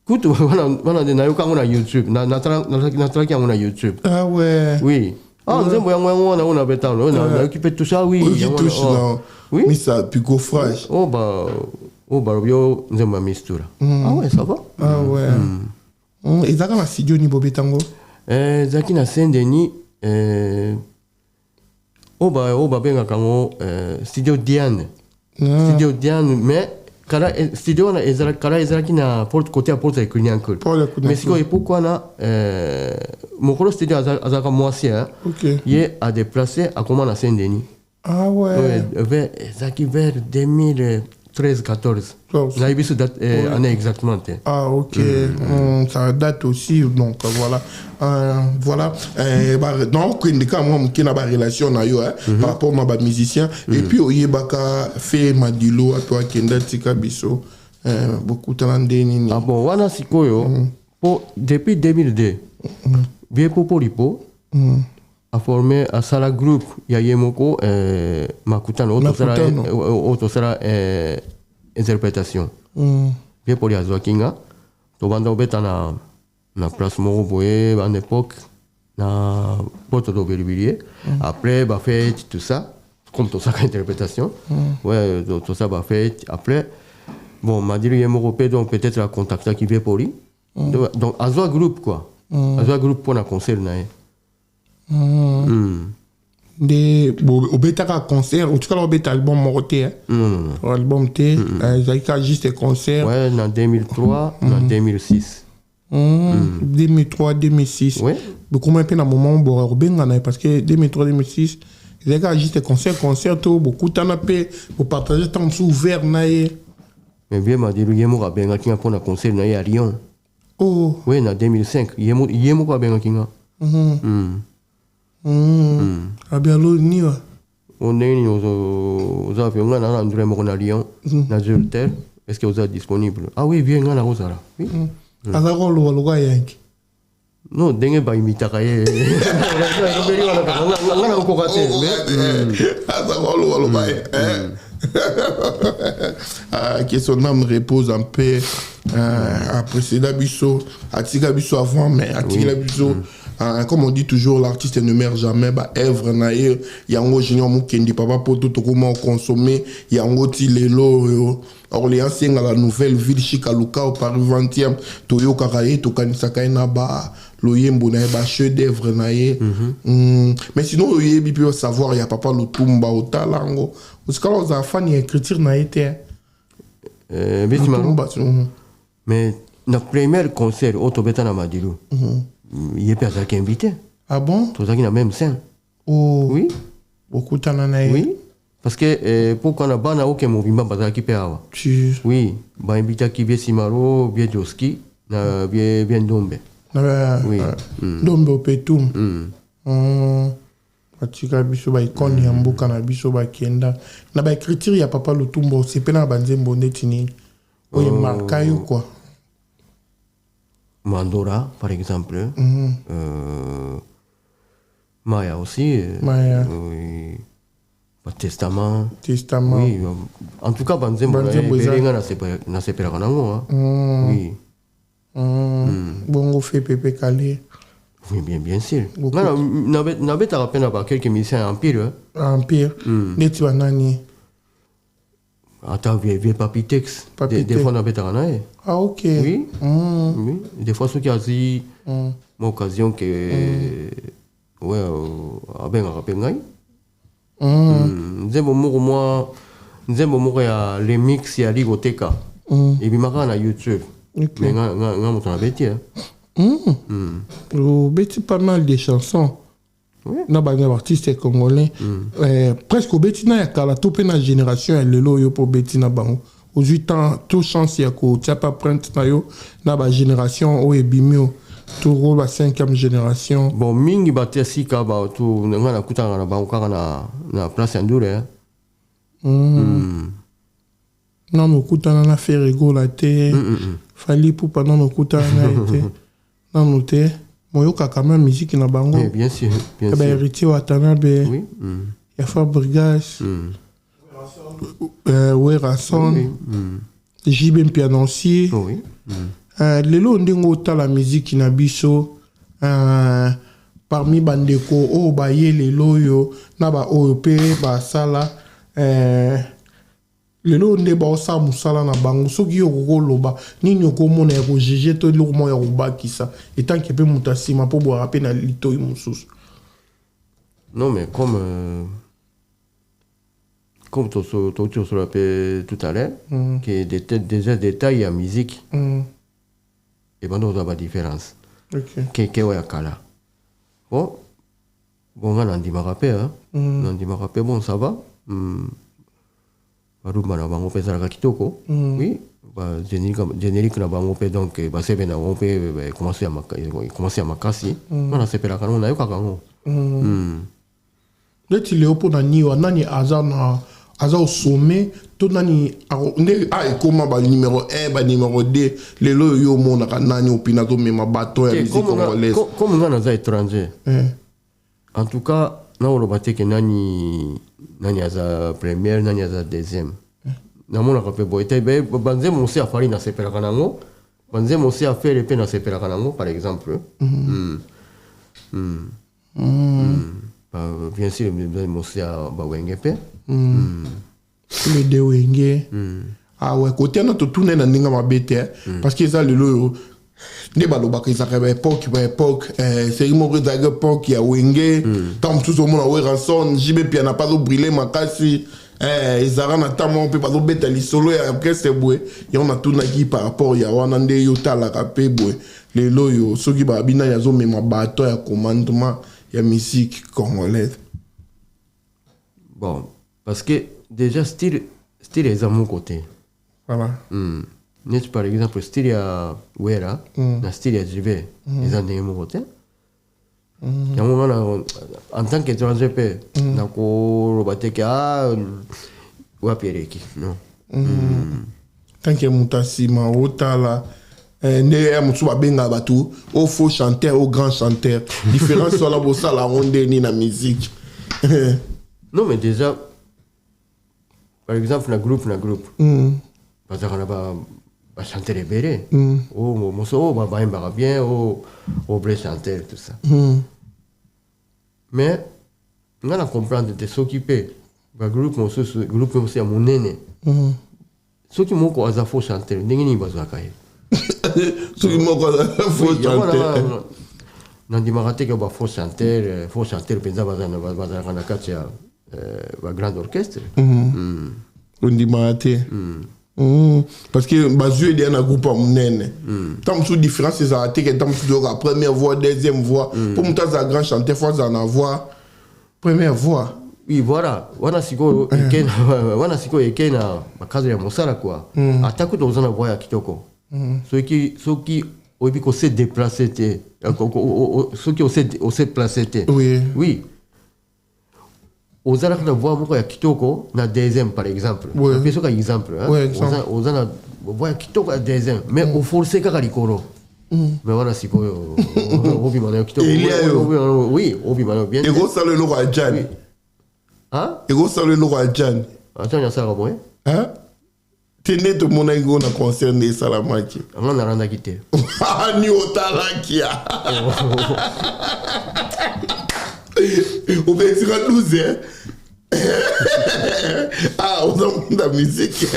Écoute, on a des nayoka on a YouTube, na YouTube. Ah ouais. Oui. Ah, on a bêta, on a occupé tout ça, oui. Oui. Mais ça, puis coffrage. Oh, yo, nous avons mistura. Ah ouais, ça va. Ah ouais. Et ça, dans la studio, ni bobetango? Zaki na Saint-Denis, benga kango, studio Diane. Studio Diane, mais, studio na ezalaki na porte côté à porte ya Kunyankul. Mais siko pourquoi na mokolo studio azaka moisi hein. Il a déplacé à comment na Saint-Denis. Ah ouais. Vers 2013-14. Là il date année exactement. Ah OK. Ça date aussi donc voilà. Voilà donc indika moi qui na ba relation na yo par rapport à ma musicien et puis oyebaka fait madilo à toi kenda tika biso beaucoup talendeni. Ah bon wana sikoyo depuis 2002 Viepo Polipo a formé à Sala Group ya Yemoko Makutano auto sera interprétation. Viepo ya Zokinga to banda obeta na place moko boye à l'époque na Porto do Belvilliers. Après bah fait tout ça comme tout ça interprétation. Ouais tout ça bah fait après bon m'a dit Yemoko donc peut-être à contacter qui vient pour lui. Donc Azwa Group quoi. Azwa Group pour un concert na de obetaka concert ou tu cas obeta album moroté album T ça juste concert ouais en 2003 en 2006 2003 2006 ouais beaucoup moins peine à moment où benga parce que 2003 2006 il y a juste concert tout beaucoup t'en a fait pour partager temps ouvert naé mais bien m'a dit yemo ka benga kinga pour un concert naé à Lyon oh ouais en 2005 yemo ka benga kinga Ah bien l'eau ni wa. On est aux avions là na André Morona Lyon na Zulter. Est-ce que vous êtes disponible? Ah oui, viens là Rosara. Oui. Alors lo yanki. Non, dengue ba imita kaye. Ngana ko kate. Alors lo ba. Que son âme repose en paix. Après c'est l'abisso, Atiga bisso avant mais Atiga bisso. Comme on dit toujours, l'artiste ne meurt jamais. Bah, œuvre naïe, yango junior mukendi papa poto to comment consommer, yango ti lelo Orléans singa la nouvelle ville Chikaluka au Paris 20e, toyo karaye to kanisa kaina ba loyembo na ba chef d'œuvre naïe. Mais sinon oyebi peut savoir il y a papa Lutumba au talango. Parce que les enfants y écriture naïe té. beti maro mais na premier concert oyo tobeta na madilu ye mpe azalaki invité. Ah bon? Tozalaki na même scène. Oh. Oui. Okutana na ye. Oui. Parce que pourquoi na bana oke mobimba bazalaki mpe awa. Oui. Bainvitaki bie Simaro, bie Joski, na bie Ndombe. Oui. Ndombe opetum. Batika biso baikoni ya mboka na biso bakenda. Na baécriture ya Papa Lutumba osepela na banzembo ndeti nini. Oye marka yo quoi. Mandora, par exemple. Maya aussi. Maya. Oui. Testament. Testament. Oui. En tout cas, Banzembo na sepelaka nango. Oui. Bongo fait Pepe Calé. Oui, bien sûr. Nabetaka pe na ba quelques musiciens Empire. Empire. Neti banani. Attends, vieux Papitex. Des fois, on avait un. Ah, ok. Oui. Oui. Des fois, ceux qui ont dit, une occasion que. Ouais, à ben, à ben, moi, les mix, il y a l'igoteka. Et puis, maintenant, on a YouTube. Mais on a bêti. Bêti pas mal de chansons. Na ba artiste congolais presque au betina ya kala to pe na génération ya lelo yo po betina bango aujourd'hui tant tout chance ya ko tapa print na yo na ba génération o ebimio to ro ba 5e génération bon mingi batia sika ba to nga na kutanga na bango kaka na place ya ndure non no kutana na ferego la te fali pour pendant no kutana na été non noté moyoka quand même musique na bango. Oui, bien sûr, bien sûr. Héritier Watanabe. Oui. Ya Fabrigas. Ranson. JB Mpianancier. Oui. Lelo ndingo ta la musique na biso parmi bandeko o baye lelo yo na ba OEP ba sala lelo nde ba osa musala na bango soki yo koloba nini okomona ya kojuge to eloko mo ya kobakisa etanke mpe moto asima mpo boyaka mpe na litoi mosusu. Non mais comme tu as rappelé tout à l'heure que déjà détails à musique et ben on a pas différence. OK. Que ouais kala. Bon on a dit ma rappel bon ça va. Baruma na bango pe zalaka kitoko. Oui, ba générique na bango pe donc ba sebe na bango pe commencer à makasi. On a sepela kana na yoka kango. Leti leopo na niwa nani aza au sommet to nani ne ekoma ba numéro 1 ba numéro 2 lelo yo mona ka nani opina to mema bato ya musique congolaise. Comme on a étranger. En tout cas, na olobate ke nani aza première nani aza deuxième namona ka pe boite be banze monsi afari na sepela kanango banze monsi afere pe na sepela kanango par exemple bien sûr monsi ba wenge pe le de wenge ah ouais côté na to tourner na ndinga mabete parce que ça lelo ne balobaka ezaka ba époque c'est mo que daga époque ya wenge tant tout au monde wa ranson jibe pia na pas brûler makasi ezara na tamo pe pas beta li solo ya après c'est boué et on a tout naki par rapport ya wana nde yo tala ka pe boué les loyo soki ba bina ya zo mema bato ya commandement ya musique congolaise. Bon parce que déjà style est à mon côté. Voilà. Net par exemple style ya Wera na style ya JB ils ont des mots côté ya moment en tant qu'étranger pe na ko robate ka wa pereki non tant que mutasima otala ne ya mutu babenga batu au faux chanteur au grand chanteur différence sur la bossa la ronde ni na musique. Non mais déjà par exemple na groupe parce qu'on a pas chanter les bérets. Oh, mon so, bah, bien, oh, blé chanter, tout ça. Mais, on a comprendre de s'occuper. Le groupe, c'est mon aîné. Ceux qui m'ont quoi, ça faut chanter, n'est-ce pas besoin de ceux qui m'ont quoi, ça faut chanter. Non, il m'a raté qu'il faut chanter, pensez à la grande orchestre. On dit m'a raté. Parce que Bazou est un groupe à Mounene. Tant que différence, c'est ça. Tant que la première voix, deuxième voix. Pour moi, ça grand chanteur, il faut en avoir première voix. Oui, voilà. Wana siko eke na makazi ya mosala quoi. Ataku to zana voix ya kitoko. Ceux qui obi ko se déplacer te. Ceux qui se placer te. Oui. Oui. Ozana na voix moko ya kitoko na deuxième par exemple. Oui. Peso ka exemple hein. Ozana voix ya kitoko ya deuxième mais au forcer ka likoro. Mais voilà siko obi mano kitoko. Oui, obi mano bien. Et gros ça le logo à Jan. Hein? Et gros ça le logo à Jan. Attends, il y a ça là bon. Hein? T'es né de mon aïgo na concerné Salamaki. On a randa quitté. Ah ni otalakia. On va essayer de nous ah, on a la musique.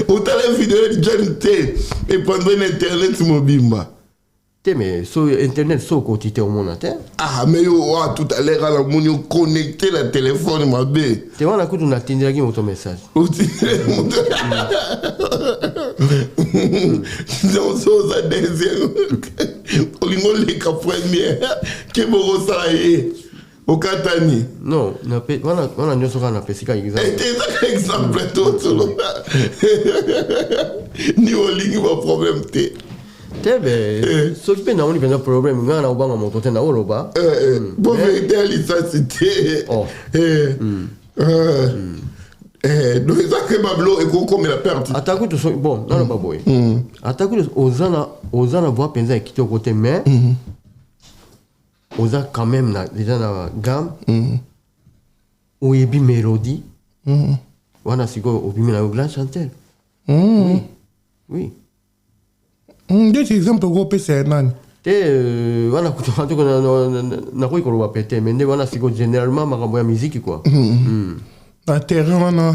On a la vidéo de John T. Et pendant l'internet, mobile. Mais sur internet, sur côté au monde. Ah, mais tout à l'heure, on a connecté le téléphone, ma belle. Tu vois, on a écouté un ton message. Non, ça, deuxième. On les première. Qui me ressemble au Katani. Non, on a fait ça exemple. C'est exemple tout. Ni au ligne, pas problème. Ce qui est un problème, on a un moto na oloba. Bon, vérité, ça c'était. Donc, ça que Bablo et comme la perte. Attaque tout bon, non, pas boy. Attaque aux voix penza qui au côté, mais aux a quand même déjà la gamme. Ou ebi mélodie. Wana siko obi na grand chanteur. Oui. Des exemples gros c'est nan. Wana kutoka na kwa iko pété mais ne wana siko généralement makambo ya musique quoi. Na terrain na.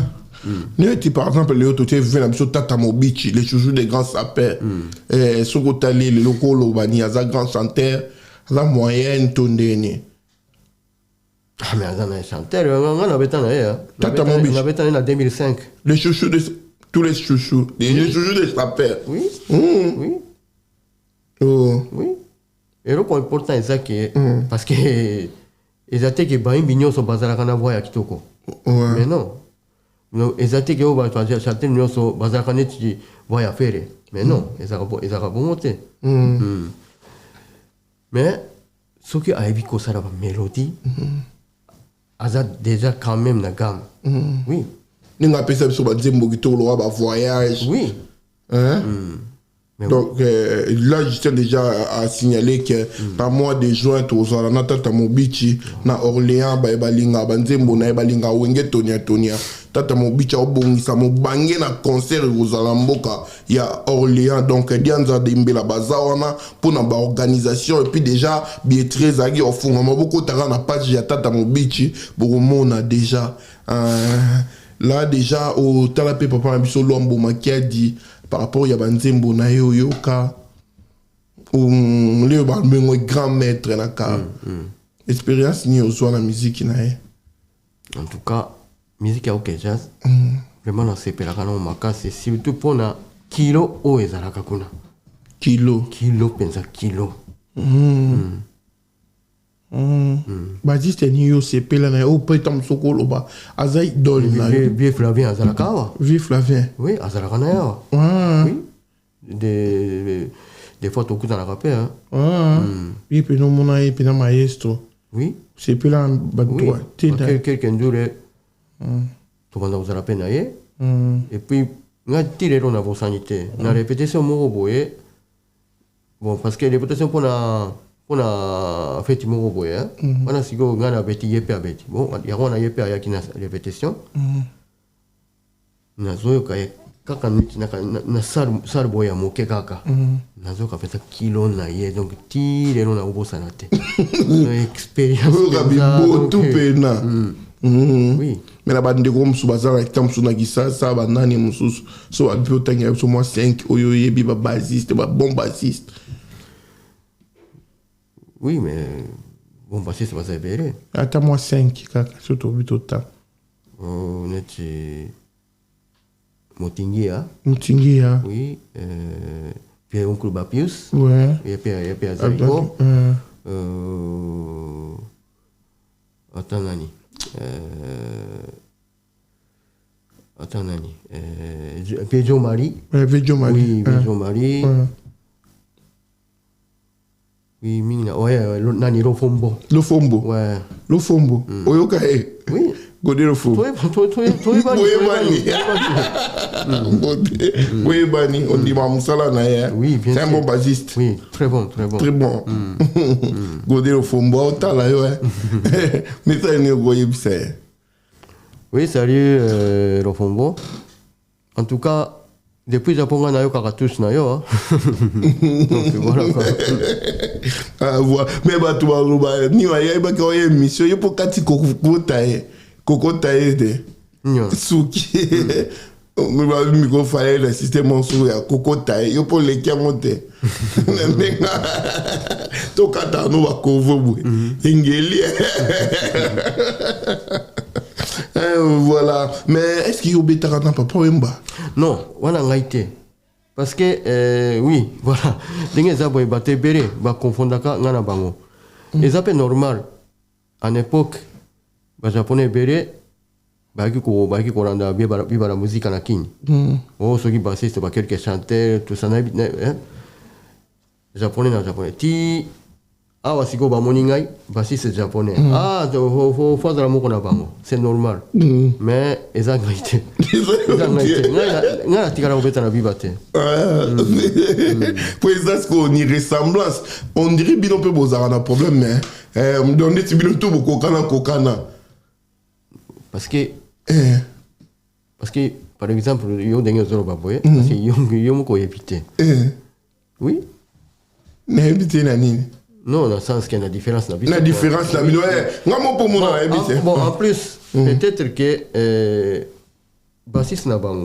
Par exemple, les autres, tu as vu Tata Mobichi, les chouchous des grands sapeurs. Sokotali, les locaux, l'Obani, les grands chanteurs, la moyenne, ton dernier. Ah, mais on a chanteur, on avait tant Tata Mobichi. On avait tant en 2005. Les chouchous de tous les chouchous. Les chouchous des sapeurs. Oui. Oui. Oh. Oui. Et le point important, c'est ça que. Parce que. Ils étaient que Bain Bignon sont basés à la voix à Kitoko. Mais non. Ils étaient que chanter nous sont basés à la voix à faire. Mais non. Ils ont monté. Mais ce qui a évidemment ça la mélodie, ils ont déjà quand même la gamme. Oui. Nous avons appelé ça sur le voyage. Oui. Hein? Donc là, je tiens déjà à signaler que par mois de juin, on a Tata Mobichi, na Orléans, balinga, banzembo na balinga, wenge Tonia. Tata Mobichi a obongisa mobangé na concert aux Alamboka, il y a Orléans, donc Dianza Dembe la bazawana pour na organisation et puis déjà billetterie zagi au fond, beaucoup tara na page ya Tata Mobichi, beaucoup monde a déjà là déjà au Talapé Papa Biso Lombo qui a dit par rapport à Yabanzembo na yoka le balmengo grand maître na ka expérience ni au la musique na en tout cas musique ok jazz vraiment na sepela kana makasi surtout pour na kilo o ezalaka kuna kilo penza kilo Baziste ni yo sepela na o petam sokolo ba azai dol na vieux Flavien azalaka wa vieux Flavien oui azalaka na ya oui des fois tout dans la rappel oui puis non mona et puis na maestro oui sepela ba toi quelqu'un dure tout dans la rappel na et puis nga tirero na sanité na répétition moko boye bon parce que répétition pour na fait moko boye on a sigo nga na beti yepe abeti bon ya on a yepe ya kina répétition na zoyo kaka na sar boya moke kaka na zoyo ka pesa kilo na ye donc tirero na obosa na te expérience rabibo tout pena oui mais la bande de gros subazara tam suna gisa ça ba nani mususu so abio tanga so moi 5 oyo yebi ba bassiste ba bon bassiste. Oui, mais bon, bah, c'est pas ça, béré. Attends, moi 5, surtout au but au temps. On est. Motingia. Motingia. Oui. Puis oncle Bapius. Ouais. Et puis Azarigo. Attends, Nani. Vejo Marie. Vejo Marie. Oui, Vejo Marie. Oui, Mina. Ouais, Nani Lofombo. Lofombo. Ouais. Lofombo. Oyoka e. Oui. Godé Lofombo. Oui, Bani. On dit Mamoussala Naya. Oui, bien sûr. C'est un bon bassiste. Oui, très bon, très bon. Très bon. Godé Lofombo. Autant là, ouais. Mais ça, il n'y a pas. Oui, salut Lofombo. En tout cas, depuis le Japon, on a eu tous na yo. Donc voilà quoi. Ah voilà. Mais bah tu vas le ni wa ya ba ko ye mission yo po kati koko taye de. Suki. Mais bah mi ko faye le système en sous ya koko taye yo po le kiamonte. To kata no ba ko vobu. Ingeli. Voilà. Mais est-ce qu'il y a des bétards papa Wemba? Non, voilà ngaité. Parce que oui, voilà. Les gens qui battent béré, va confondre ka ngana bango. Et ça c'est normal. En époque, les Japonais béré, baki ko randa biba la musique na kini. Oh, ceux qui bassistes, ba quelques chanteurs, tout ça na japonais na japonais. Ti awa siko ba moningai bassiste japonais. Ah, faut faire la moko na bango. C'est normal. Mais eza ngaité. Ngana tikala obeta na bibate. Pour ça ce qu'on y ressemblance, on dirait bien on peut bozara na problème mais on donne ti bien tout kokana. Parce que par exemple yo dengue zoro baboye parce que yo moko éviter. Oui. Mais éviter na nini? Non, dans le sens qu'il y a une différence. La différence, la bon, en plus, peut-être que bassiste n'a pas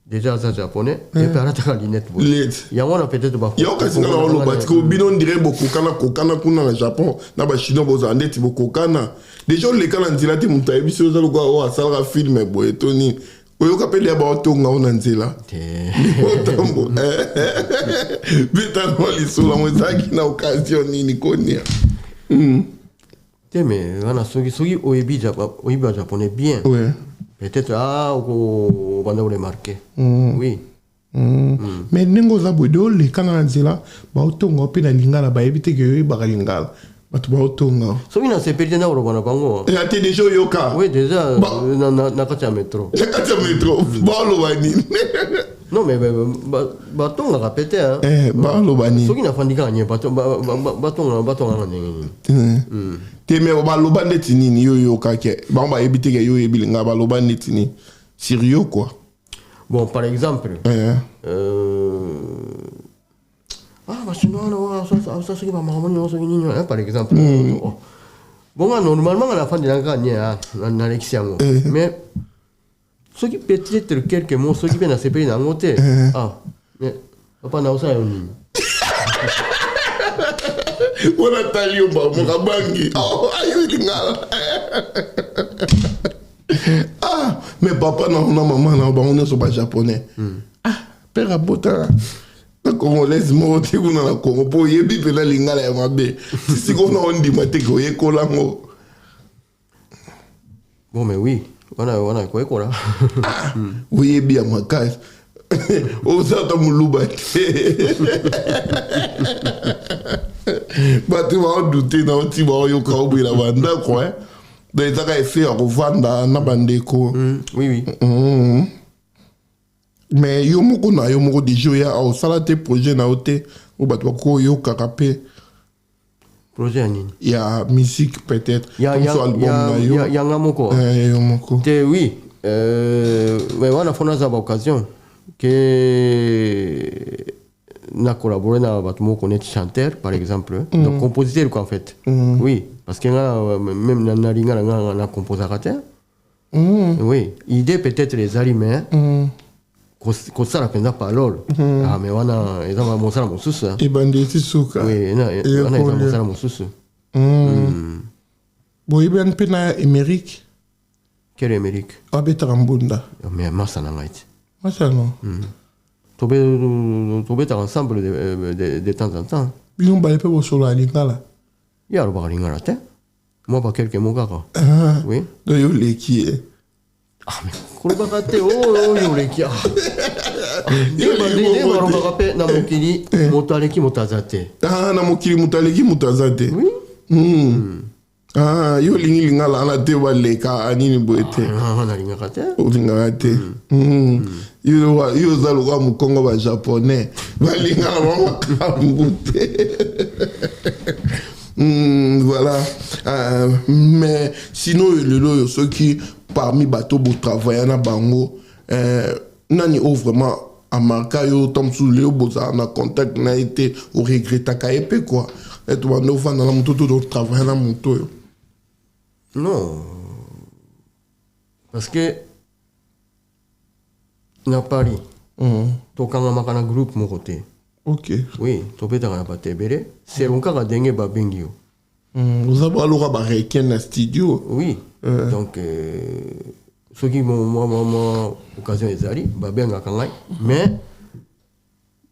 déjà ça japonais, et puis arrête la lunette. Il y a peut-être pas. Il y a aussi le parce que binon dirait beaucoup kokana kuna na Japon, na ba chinois boza ndeti beaucoup kokana. Déjà les kana nzilati mutayebi so za lokwa o asala film boy toni. Oyoka pele ya ba otonga ona nzela. Otambo. Bitano lisula mwezaki na occasion nini konia. Mais voilà, ceux qui oyebi japonais bien. Ouais. Peut-être au banda ou les marquer. Oui. Mais nengo za bodo le kana nzela ba otonga pe na lingala ba ebite ke ba lingala. Tu vas au tonga. So il a se perdu na urobana bango. Et a te déjà yoka. Oui déjà na katia métro. Na katia métro. Ba lo bani. Non mais baton la répéter hein. Ba lo bani. So il a fandika nye baton na nini. Te me ba lo bani tini yo yoka ke. Ba ba ebite ke yo ebilinga ba lo bani tini. Sérieux quoi. Bon par exemple. Par exemple. Bon, normalement, à la fin de la gagne, on a l'excellent. Mais ceux qui peut-être quelques mots, ceux qui viennent à ces pays dans le côté. Ah, mais papa n'a pas on a tali au bas, mon rabangi. Ah, mais papa n'a pas maman, on est sur le japonais. Ah, père à botin. Comme les mots, tu vois, na Congo, pour y ébi pela lingala ya mabe. Si qu'on a on dit mate ko ye kolango. Bon mais oui, on a quoi kola. Oui ébi à makas. Osata muluba. Bah tu vas douter dans tu vas yo ka obi la banda quoi. Donc ça va faire revendre na bandeko. Oui. Mais yo moko de jeu ya au salate projet na ote ou batwa ko yo karape projet nini ya musique peut-être ya ngamoko yo moko te oui mais on a fait une occasion que na collaboré na batu moko net chanteur par exemple donc compositeur quoi en fait oui parce que même na ringa na compositeur oui idée peut-être les aliments kosala penza parole ah mais wana eza mosala mosusu ebandeti suka oui wana eza mosala mosusu boyebi mpe na Amérique quel Amérique abetaka mbunda mais masa na ngai Ah, ça non. Tobé ensemble de temps en temps. Ils ont pas au solo à l'Ingala. Il y a le bar Lingala, moi, pas quelques mots, oui. Donc, il y a qui est. Ah, mais Kolobakate, oh, Yolekia. Nébarape, Namokili, Motaleki Motazate. Ah, Namokili Motaleki Motazate. Oui. Ah, yo lingi lingala na te waleka anini boete. Ah, na lingakate. O lingakate. Yo zalo kwa mukongo ba japonais. Ba lingala mama kambute. Voilà. Mais sinon le lo ceux qui parmi bateau pour travailler na bango nani o vraiment amaka yo tom sous le boza na contact na été au regretta kaepe quoi. Et toi no va dans la moto tout travailler na moto. Non. Parce que na Paris. To kanga makana groupe mon côté. Ok. Oui, to beta kana batebere. C'est un cas dengue ba bengio. Vous avez alors ba reken na studio. Oui. Donc ceux qui m'ont occasion ezali ba benga kangai. Mais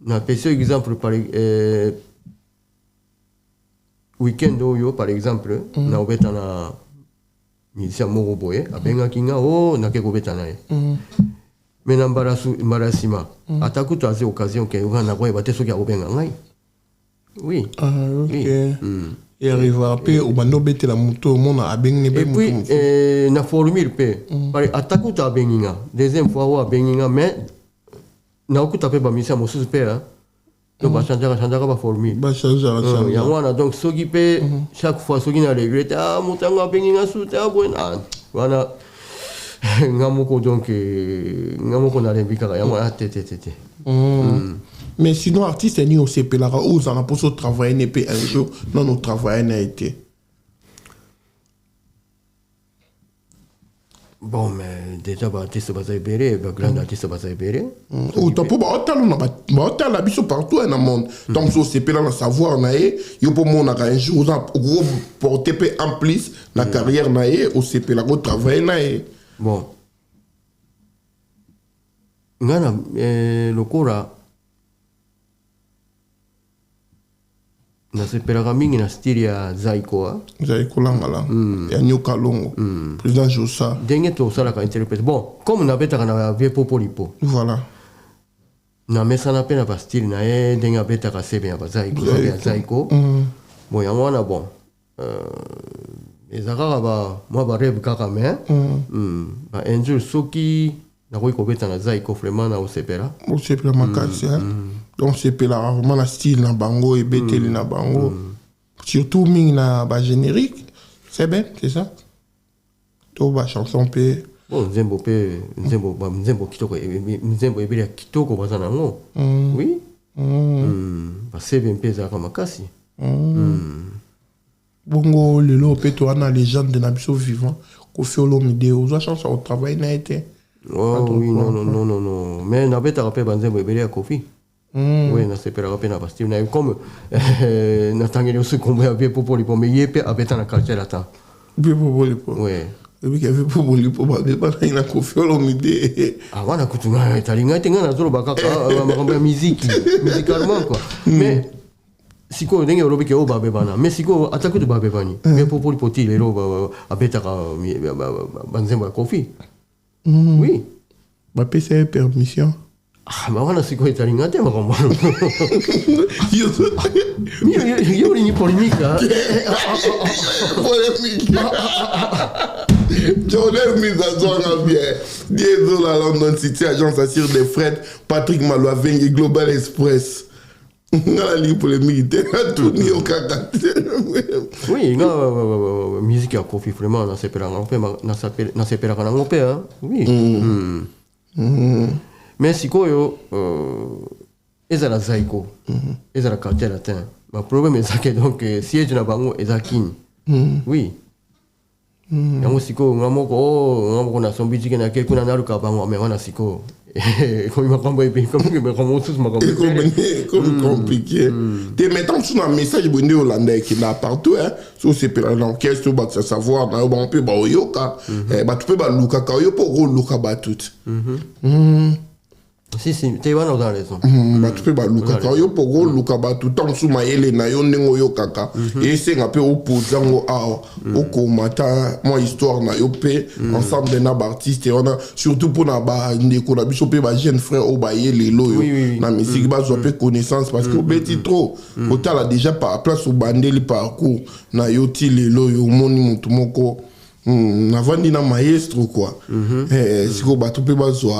na pese exemple par week-end oyo par exemple na obeta na musicien moko boye abengaki nga o nake kobeta na ye. Mais na mbarasima atakuta aze occasion ke nga na koyeba te soki akobenga ngai. Oui. Ah, ok. Oui. Et arriva pe o bando bete la moto mona abengi be moto. Et puis na formule pe pare atakuta abengi nga deuxième fois o abengi nga mais na okuta pe ba musicien mosusu pe hein. Donc ba changera ba formule. Ba changera. Ya wana donc soki pe chaque fois soki na regrette ah mutanga abengi nga sute abona. Wana ngamoko donc ngamoko na lembika ya mwa tete. Mais sinon artiste ni au CP là où ça n'a pas so travailler ne peut un jour non notre travail n'a été. Bon mais déjà ba artiste ba zaibere ba grand artiste ba zaibere. Ou t'as pas ba hôtel on a ba hôtel la biso partout dans le monde. Donc so CP là le savoir na yo pour mon un jour gros porter peu en plus la carrière na au CP là au travail na. Bon. Ngana lokora na sepelaka mingi na style ya Zaiko. Zaiko Langala. Ya Nyoka Longo. Président Josa. Ndenge tosalaka interprète. Bon, comme nabetaka na vie popolipo. Voilà. Na mesana pe na ba style na ye ndenge abetaka sebe ya Zaiko. Ya Zaiko. Bon, yango wana bon. Ezaka ba moi ba rêve kaka mais ba un jour soki na koyi kobeta na Zaiko vraiment na osepela. Osepela makasi hein. Donc c'est là rarement la style na bango et beteli na bango. Surtout ming na ba générique. C'est bien, c'est ça. To ba chanson pe. Bon, nzembo kitoko nzembo ebele kitoko bazana ngo. Oui. Ba sebe mpeza kama makasi. Bongo lelo pe to ana légende de Nabiso vivant Koffi Olomide aux chanson au travail n'a été. Oh oui non mais na beta rappel banzembo ebele ya Koffi. Oui, na sepelaka pe na bastille na comme na tangeli aussi kombo ya vie popolipo mais ye pe abeta na quartier latin. Vie popolipo. Oui. Et puis vie popolipo ba be ba na Koffi Olomide. Ah wana kutunga talinga tenga na zolo bakaka makambo ya musicalement quoi. Mais siko ndenge olobi ke o ba bebana mais siko atakutu ba bebani. Vie popolipo ti lelo abeta ka banzembo ya Koffi. Oui. Ba pese permission. Ah, mais on a ce qu'on est allé gâter, ma maman. Il y a une polémique, hein. Polémique. J'en ai mis à zone bien. Désolé à London City, agence assure des frais. Patrick Maloaveng et Global Express. La ligne polémique, t'es là tout ni au caca. Oui, la musique à Koffi, vraiment, dans ces périodes, hein. Oui. Mais si koyo ezala Zaiko ezala quartier latin ma problème est que donc siège na bango ezakini oui yango siko ngamoko na sombiji na ke kuna naruka bango mais wana siko comme makambo ebi comme tous makambo comme compliqué te mettant sur un message bonné hollandais qui là partout hein so c'est pour l'orchestre ba savoir na ba on peut ba yoka ba tu peux ba luka ka yo pour luka ba tout. Si, tu vas dans raison. Tu peux baluka quand yo pogo luka ba tout temps sous maele na yo nengo yo kaka et c'est un peu opposant au komata moi histoire na yo pe ensemble de na artiste on a surtout pour na ba ndeko na biso pe ba jeune frère au ba yele lo yo na musique ba zo pe connaissance parce que beti trop autant là déjà par place au bandeli parcours na yo ti le lo yo moni mutu moko na vandi na maestro quoi siko ba tout pe ba zo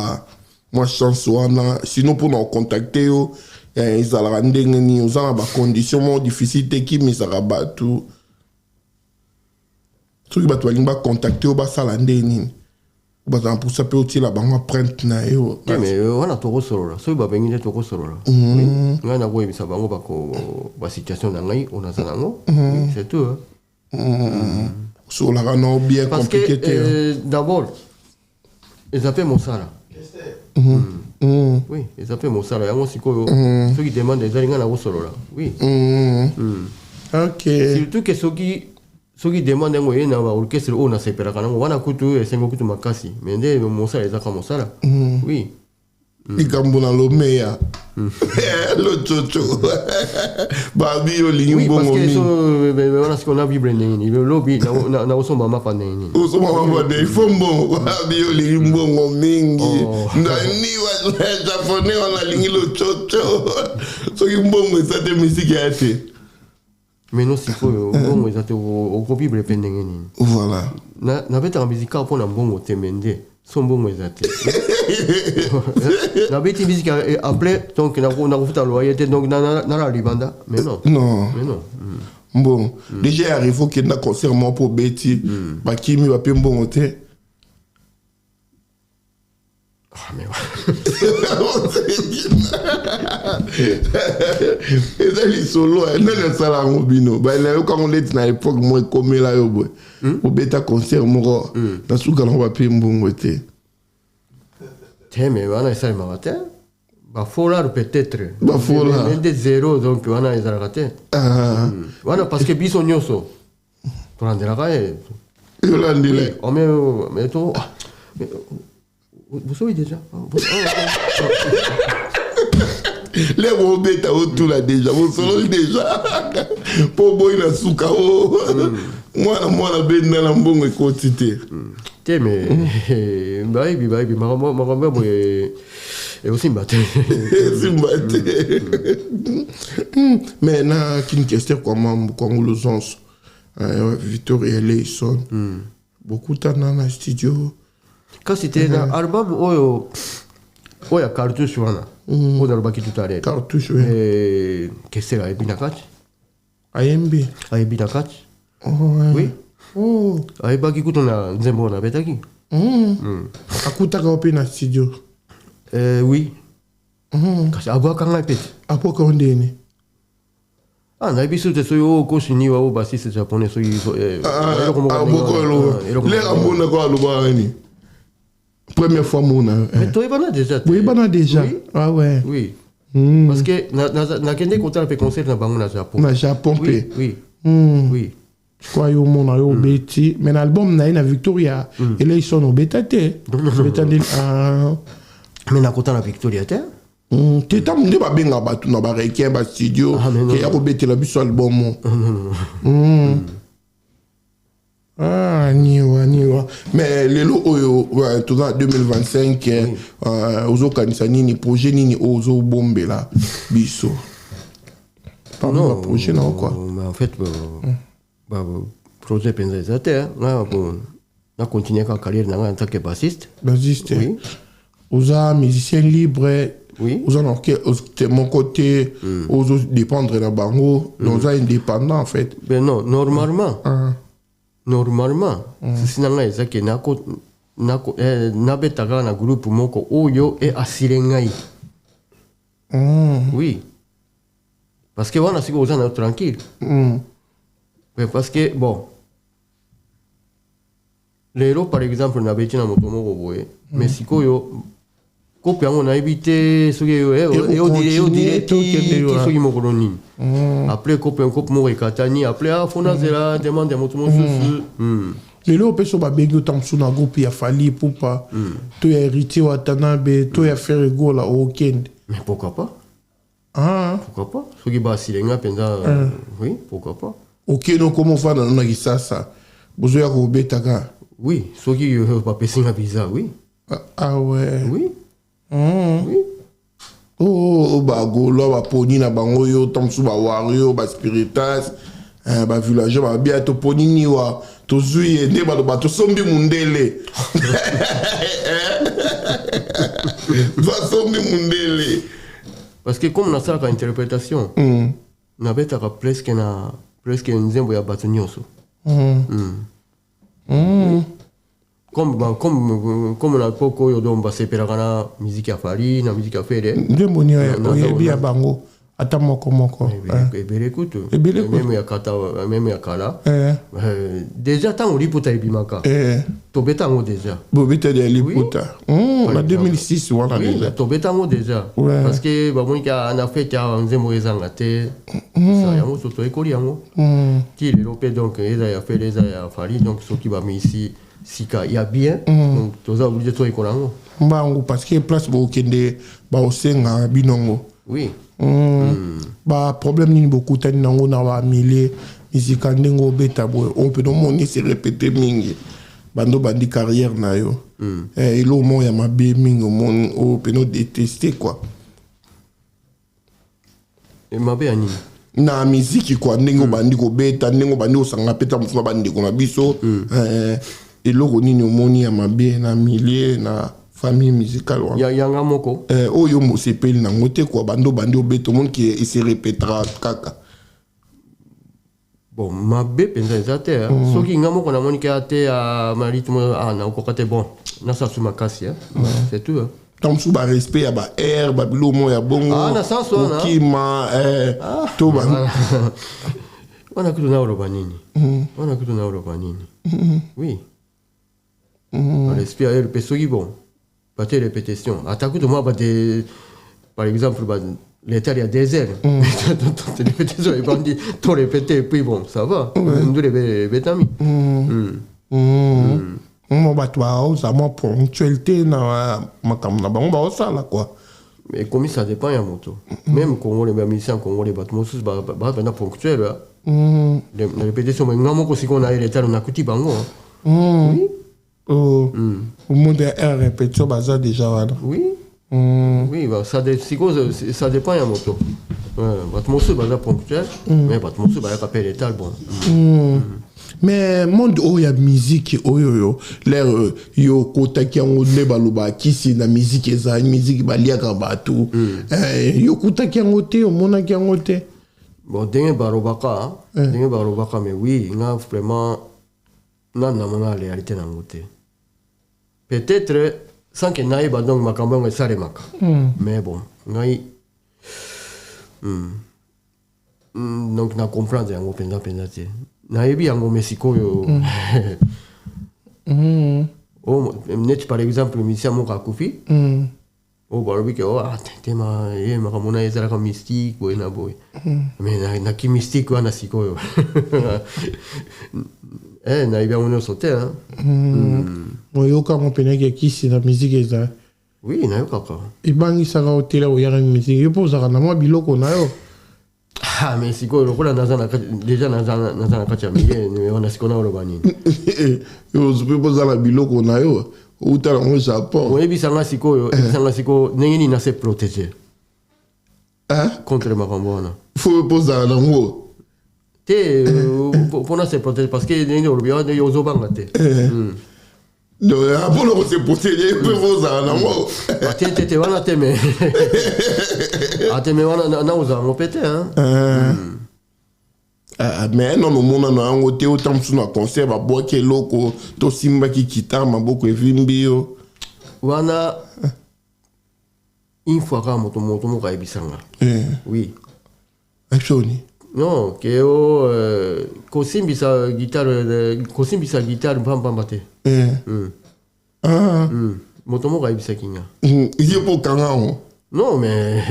moi chance wana sinon pour nous contacter ils allaient rendre ni aux en bas conditions difficiles qui mais ça rabat tout truc bah toi limba contacter au bas salandé ni bah pour ça peut aussi là bah on print na yo mais wana to solo là so ba bengi to solo là ngana boy bisa bango ba ko ba situation na ngai on a ça nango c'est tout sur la rano bien compliqué d'abord ils appellent mon ça là oui, ils appellent mon salaire. Ceux qui demandent des alignants à solo là. Oui. Ok. Surtout que ceux qui demandent un moyen à l'orchestre, on a ces péracanes, on a coûté et 5 coups de casse. Mais mon salaire, ils ont comme ça là. Oui. Il cambona lo meya. Le chocho. Babi yo lingi bongo. Oui, parce que on a vibré nini. Le lobby na oso mama pa nini. Oso mama pa nini. Fombo. Babi yo lingi bongo mingi. Ndani wa japonais on a lingi lo chocho. So ki bongo ça te musique ate. Mais non si faut bongo ça te au copie vibré pe nini. Voilà. Na beta musique pour na bongo te mende. Son bon exact. La bête musique après donc on a fait la loyauté donc dans la libanda mais non. Bon, déjà il faut qu'il y ait un concert pour Betty. Bah qui me va pas bon hôtel. Ah mais et là les solos non ça la robino bah là quand on est à l'époque moi comme là yo boy au bêta concert moro dans sous quand on va payer bon hôtel mais voilà ça m'a raté bah faut là peut-être bah faut là mais des zéro donc voilà ils ont raté voilà parce que bison nyoso pour rendre la caille Yolandile oh mais toi vous savez déjà les robes autour là déjà vous savez déjà pour boy na suka moi la ben na mbongo quantité mais baby ma boy et aussi mbaté mais na qu'une question comment le sens Victor et Leison beaucoup de dans le studio quand c'était dans l'album oya cartouche wana on a le baki tout à l'heure cartouche oui qu'est-ce que c'est Aibina Catch Aibina Catch oui Aibaki kutona nzembo na betaki akutaka ope na studio oui kasi abwaka ngai pete apoka ondeni na biso te soyo koshini wa bassiste japonais soyo abokolo lera mbona kwa lubani première fois mon mais toi déjà oui déjà ah ouais oui parce que na kende konta pe concert na bango na Japon oui quoi yo mon yo beti mais l'album na Victoria et là ils sont au bétaté mais na konta na Victoria te teta munde ba benga batu na ba requin ba studio ke ya ko beti la biso album niwa mais lelo oyo toujours en 2025 ozo kanisa nini projet nini ozo bombela biso non projet non quoi mais en fait projet pensateur na continuer ka carrière na en tant que bassiste oui oza musicien libre oui oza de mon côté ozo dépendre na bango oza indépendant en fait ben non normalement sina ngai ezaki nabetaka na groupe moko oyo asile ngai oui parce que wana siko oza na tranquille mais parce que bon lelo par exemple nabeti na moto moko boye mais sikoyo kope yango nayebi te soki eodire ti soki mokolo nini après kope moko ekatani après fona zela demande ya moto mosusu lelo opeso babengi otamsu na groupe ya Fally Ipupa to ya Héritier Watanabe to ya Ferregola okende. Mais pourquoi pas? Ah, pourquoi pas? Ceux qui battent Silenga penza, oui, pourquoi pas? Ok, donc comment faire dans la Gisasa? Vous avez un bêta. Oui, ceux qui n'ont pas payé un visa, oui. Ah ouais. Oui. Oui. Oh, bah, golo, bah, poni na bango yo, tamsu ba wario, ba spiritas, ba village, ba bien to poni ni wa, to zui ne ba to sombi mundele. Va sombi mundele. Parce que comme on a ça comme interprétation, on a presque une zembo ya batu nyoso. Comme on a poko yo don ba seperagana musique ya Fally na musique ya Fere. Ndembo ni oyebi ya bango ata moko. Ebele écoute. Même ya kala. Déjà tant on liputa ebimaka. To betango déjà. Bo beta de liputa. En 2006 on a déjà. To betango déjà. Parce que ba monika na fait ya nzembo ezanga te. Ça yango soto ekoli yango. Ti le lopé donc eza ya Fere eza ya Fally donc ce qui va mis ici sika ya bien donc toza obligé to ekolango. Mbango parce que place bo kende ba osenga binongo. Oui. Bah problème ni beaucoup tani nango na ba milier musique ndengo beta boy on peut non moni se répéter mingi bando bandi carrière na yo et lo mo ya mabe mingi mon o peut non détester quoi et mabe ani na musique quoi ndengo bandi ko beta ndengo bandi osanga peta mfuma bandi ko na biso et lo nini moni ya mabe na milier na famille musicale yanga moko oyo mo sepeli na ngote quoi bando bandi obeto monde qui se répétera kaka bon mabe penza ezate soki nga moko na moni ka te a maritmo na okokate bon na sa suma kasi c'est tout tam sou ba respect ya ba air ba bilo mo ya bongo na sanso na kima to ba wana kutu na oloba nini oui respect ya pesoki bon pas de répétition. Attaque de moi, par exemple, l'état il y a des airs. Tu répétition, les bandits, tu répété, et puis bon, ça va. Nous les bétamis. On va toi, ça m'a ponctualité dans ma caméra, on va ça là quoi. Mais comme ça dépend, il y a moto. Même Congo, les musiciens Congo, les bâtiments, c'est pas ponctuel. La répétition, mais non, moi, si on a l'état, on a coûté bango. Oui. Au monde est répétition bazar déjà voilà. Oui. Oui, bah, ça dépend ya moto. Batmo se bazar ponctuel, mais batmo se bazar appel état bon. Mais monde où il y a musique yo l'air yo kota ki ngo ne baloba kisi na musique eza musique balia ka batu. Yo kota ki ngo te, mona ki ngo te. Bon dingue barobaka, mais oui, il a vraiment non la réalité na ngote. Peut-être sans que naïba donc makambo ça remaka. Mais bon, ngai donc na comprendre yango penza te. Naïbi yango Mexico yo. Oh, net par exemple musicien moka kufi. Oh barabi ke tema makamona ezala ka mystique boy na boy. Mais na ki mystique wana siko yo. Naïbia on est sauté yoka mon peneke kisi na musique eza oui na yoka ka ibangi saka hôtel o yara musique yo poza na moi biloko na yo mais siko lokola nazana déjà nazana kati ya mie ni on a sikona olo bani yo zupe poza na biloko na yo uta na Japon oui bisanga siko nengini na se protéger contre makambo faut poza na ngo te pour se protéger parce que les gens bien de yozo bangate non pour se protéger peut vous en moi te wana teme ateme wana na uza mo pété mais non no mona na ngote autant sous na concert ba boke loko to simba ki kita maboko evimbi yo wana une fois ka moto mo ka ebisanga oui actually non, que kosimbisa guitare pamba te. Moto moko ayebisa kinga. Il est pour kanga. Non mais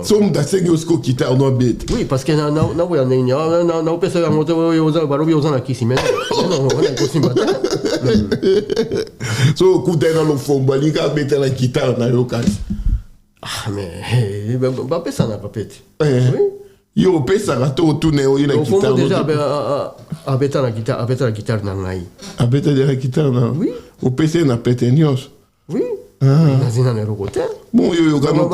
Somme d'assez au guitare non bête. Oui, parce que na pesa ya moto oza balobi oza na kisi mais non on a kosi matin. So kuta na lo fomba lika bête la guitare na yo kasi. Ah mais ba pesa na papete. Oui. Yo pesa rato tourner yo na guitare. Au déjà a beta la guitare na ngai. A beta de la guitare na. Oui. Au pesa na petenios. Oui. Nazina na rokote. Bon yo kano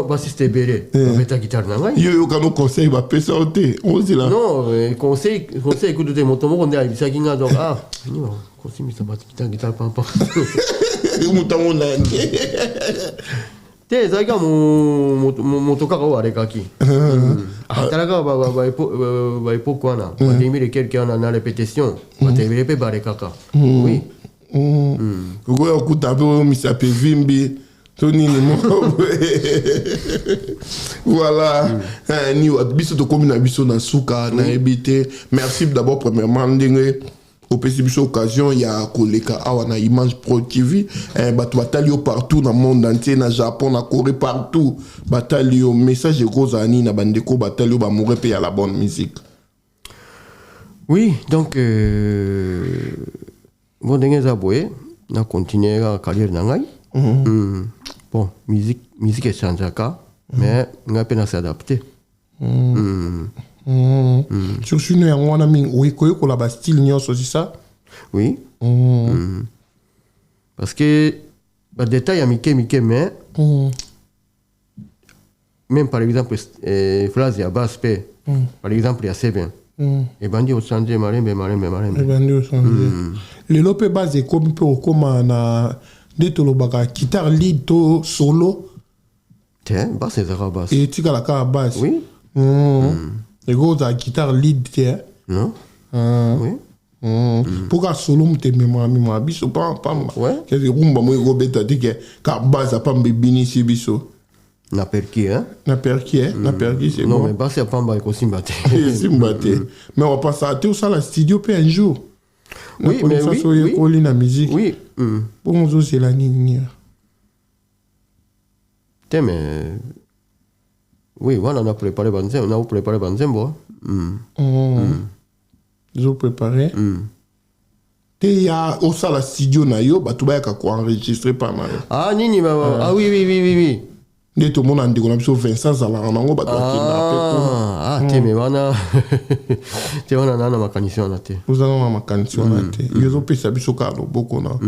ba siste bere. Beta guitare na ngai. Yo kano conseil ba pesa ote. On dit là. Non, conseil écoute de moto mo ndai bisa kinga donc ni ba conseil mi sa ba guitare pampa. Mutango na. Te zaga motoka ko arekaki. Ataraga ba epoko ana. Ba temire quelqu'un na répétition. Ba temire pe barekaka. Oui. Kuko ya kutape misape vimbi toni ni mo. Voilà. Ni biso to komi na biso na suka na ebité. Merci d'abord premièrement ndenge au PCBC occasion il y a koleka awana Image Pro TV bato batalio partout dans le monde entier na Japon na Corée partout batalio message gros ani na bandeko batalio ba mourir pe ya la bonne musique. Oui, donc bon ndenge za boye na continuer la carrière na ngai. Bon, musique changeaka mais nga pe na s'adapter. Sur ce nous on a mis oui ko la style nyos aussi ça. Oui. Parce que ba détail à mike mais même par exemple phrase ya basse pe par exemple ya Seven. Et bandi au changer malembe. Et bandi au changer. Le lope base comme na de to lo baka guitare lead to solo. Tiens, basse c'est la basse. Et tu la ka basse. Oui. Le gros la guitare lead tiens. Non. Oui. Pourquoi solo me te mémoire biso pas ouais. Que le rumba mo go beta dit que ka base pas mbini si biso. Na perki hein. Na perki c'est bon. Non mais basse pas mba ko simbate. Simbate. Mais on va passer à tout ça la studio pe un jour. Oui, mais oui. La musique. Oui. Bon, c'est la ligne. Mais oui, voilà, on a préparé Banzembo. Ils ont préparé. Il y a aussi la studio nayo, tu vas enregistrer pas mal. Ah, nini, ah oui. Tout le monde a dit qu'on a besoin de Vincent Zalaranango. Mais wana. Tu wana na makanisi na te. Vous avez ma makanisi na te. Ils ont payé ça biso ka boko na.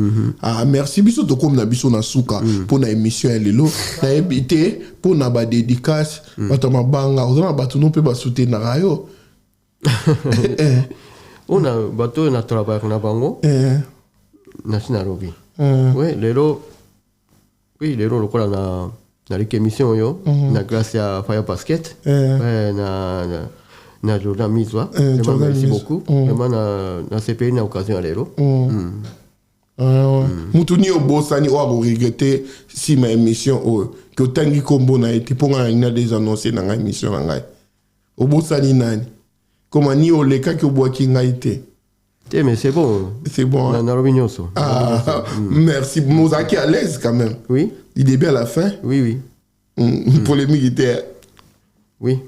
Ah merci biso to comme na biso na suka pour na émission lelo. Na invité pour na ba dédicace, bato mabanga, ozana bato no pe ba soutenir na yo. On a bato na travail na bango. Na sinarobi. Oui, lelo lokola na l'émission yo na grâce à Fire Basket na Jordan Mizwa merci beaucoup vraiment na CPI na occasion lelo mutuni obosani o regretter si ma émission que tangi kombo na été pour na des annoncer na émission na ngai obosani nani comme ni o leka que boaki ngaité. Mais c'est bon. C'est bon. Merci. Mozaki à l'aise quand même. Oui. Il est bien à la fin. Oui. Polémique était. Oui.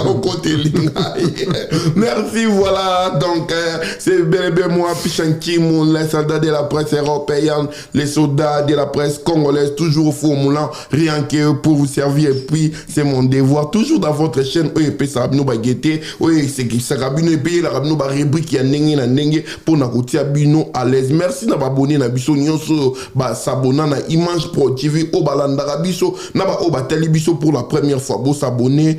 Au côté merci, voilà. Donc, c'est bel et bien moi, Pichankimou, les soldats de la presse européenne, les soldats de la presse congolaise, toujours au four moulant, rien que pour vous servir. Et puis, c'est mon devoir, toujours dans votre chaîne. Oui, ça va nous baguetter. Oui, c'est qui ça va nous payer la rabino ba rubrique ya nengi na nengi pour na kotia bino à l'aise. Merci na abonner na biso nyonso ba s'abonner na Image Pro TV au balanda biso na ba o batali biso pour la première fois. Bo s'abonner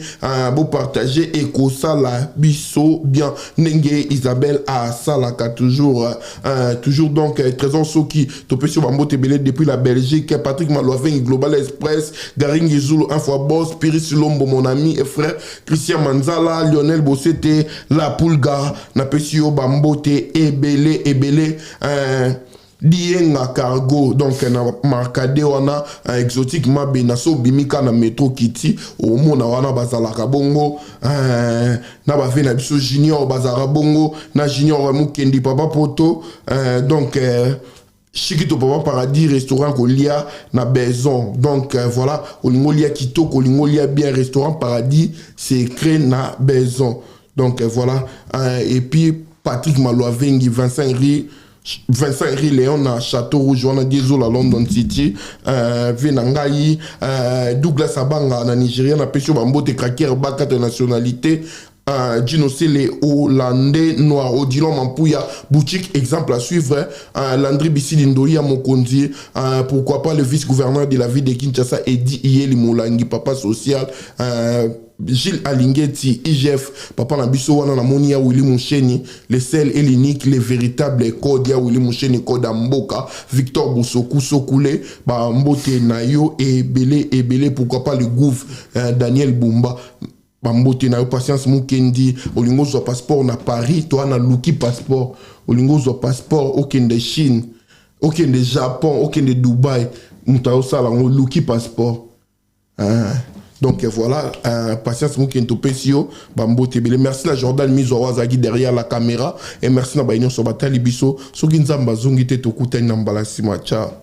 beau partager et que ça la biso bien Nenge Isabelle à Salaka toujours donc trésor soki to peut sur Bambote Belé depuis la Belgique Patrick Malouavin Global Express Garingi Zulu Info Boss Spirit Lombo mon ami et frère Christian Manzala Lionel Bossete La Pulga na pesio Bambote et Belé Dienga cargo donc na markade wana exotique mabe na so bimika na métro kiti au mona wana bazalaka bongo na ba na biso junior bazara bongo na junior mukendi papa poto donc Chikito Papa Paradis restaurant kolia na Maison. Donc voilà, olingolia kitoko, olingolia bien restaurant Paradis, c'est créé na Maison. Donc voilà, et puis Patrick Maloavengi, Vincent Henry Léon à Château Rouge, on a dit à London City, Venangaï, Douglas Abanga na Nigeria, na Pesio Bambote Kraker, Baka de nationalité. Dino c'est les Hollandais noirs, Odilon Mampouya, boutique, exemple à suivre, Landry Bissidindoya Mokondi, pourquoi pas le vice-gouverneur de la ville de Kinshasa, Edi Iyeli Moulangi, papa social, Gilles Alingeti, IGF, papa Nabiso Wana Namonia, Willy Moucheni, les seuls et l'unique, les véritables codes, Willy Moucheni, Code Mboka, Victor Boussokou, Sokoulé, Mbote Nayo, et Belé, pourquoi pas le gouffre, Daniel Bumba. Bambote na yo patience mukendi olingo zo passeport na Paris toi na Luki passeport olingo zo passeport okende Chine okende Japon okende Dubaï mutao sala ngo Luki passeport donc voilà patience mukendi to pesio Bambote bele merci la Jordan Mizo Wazagi derrière la caméra et merci na bainyo so batali biso so ginzamba zongi te to kutani na mbala sima ciao.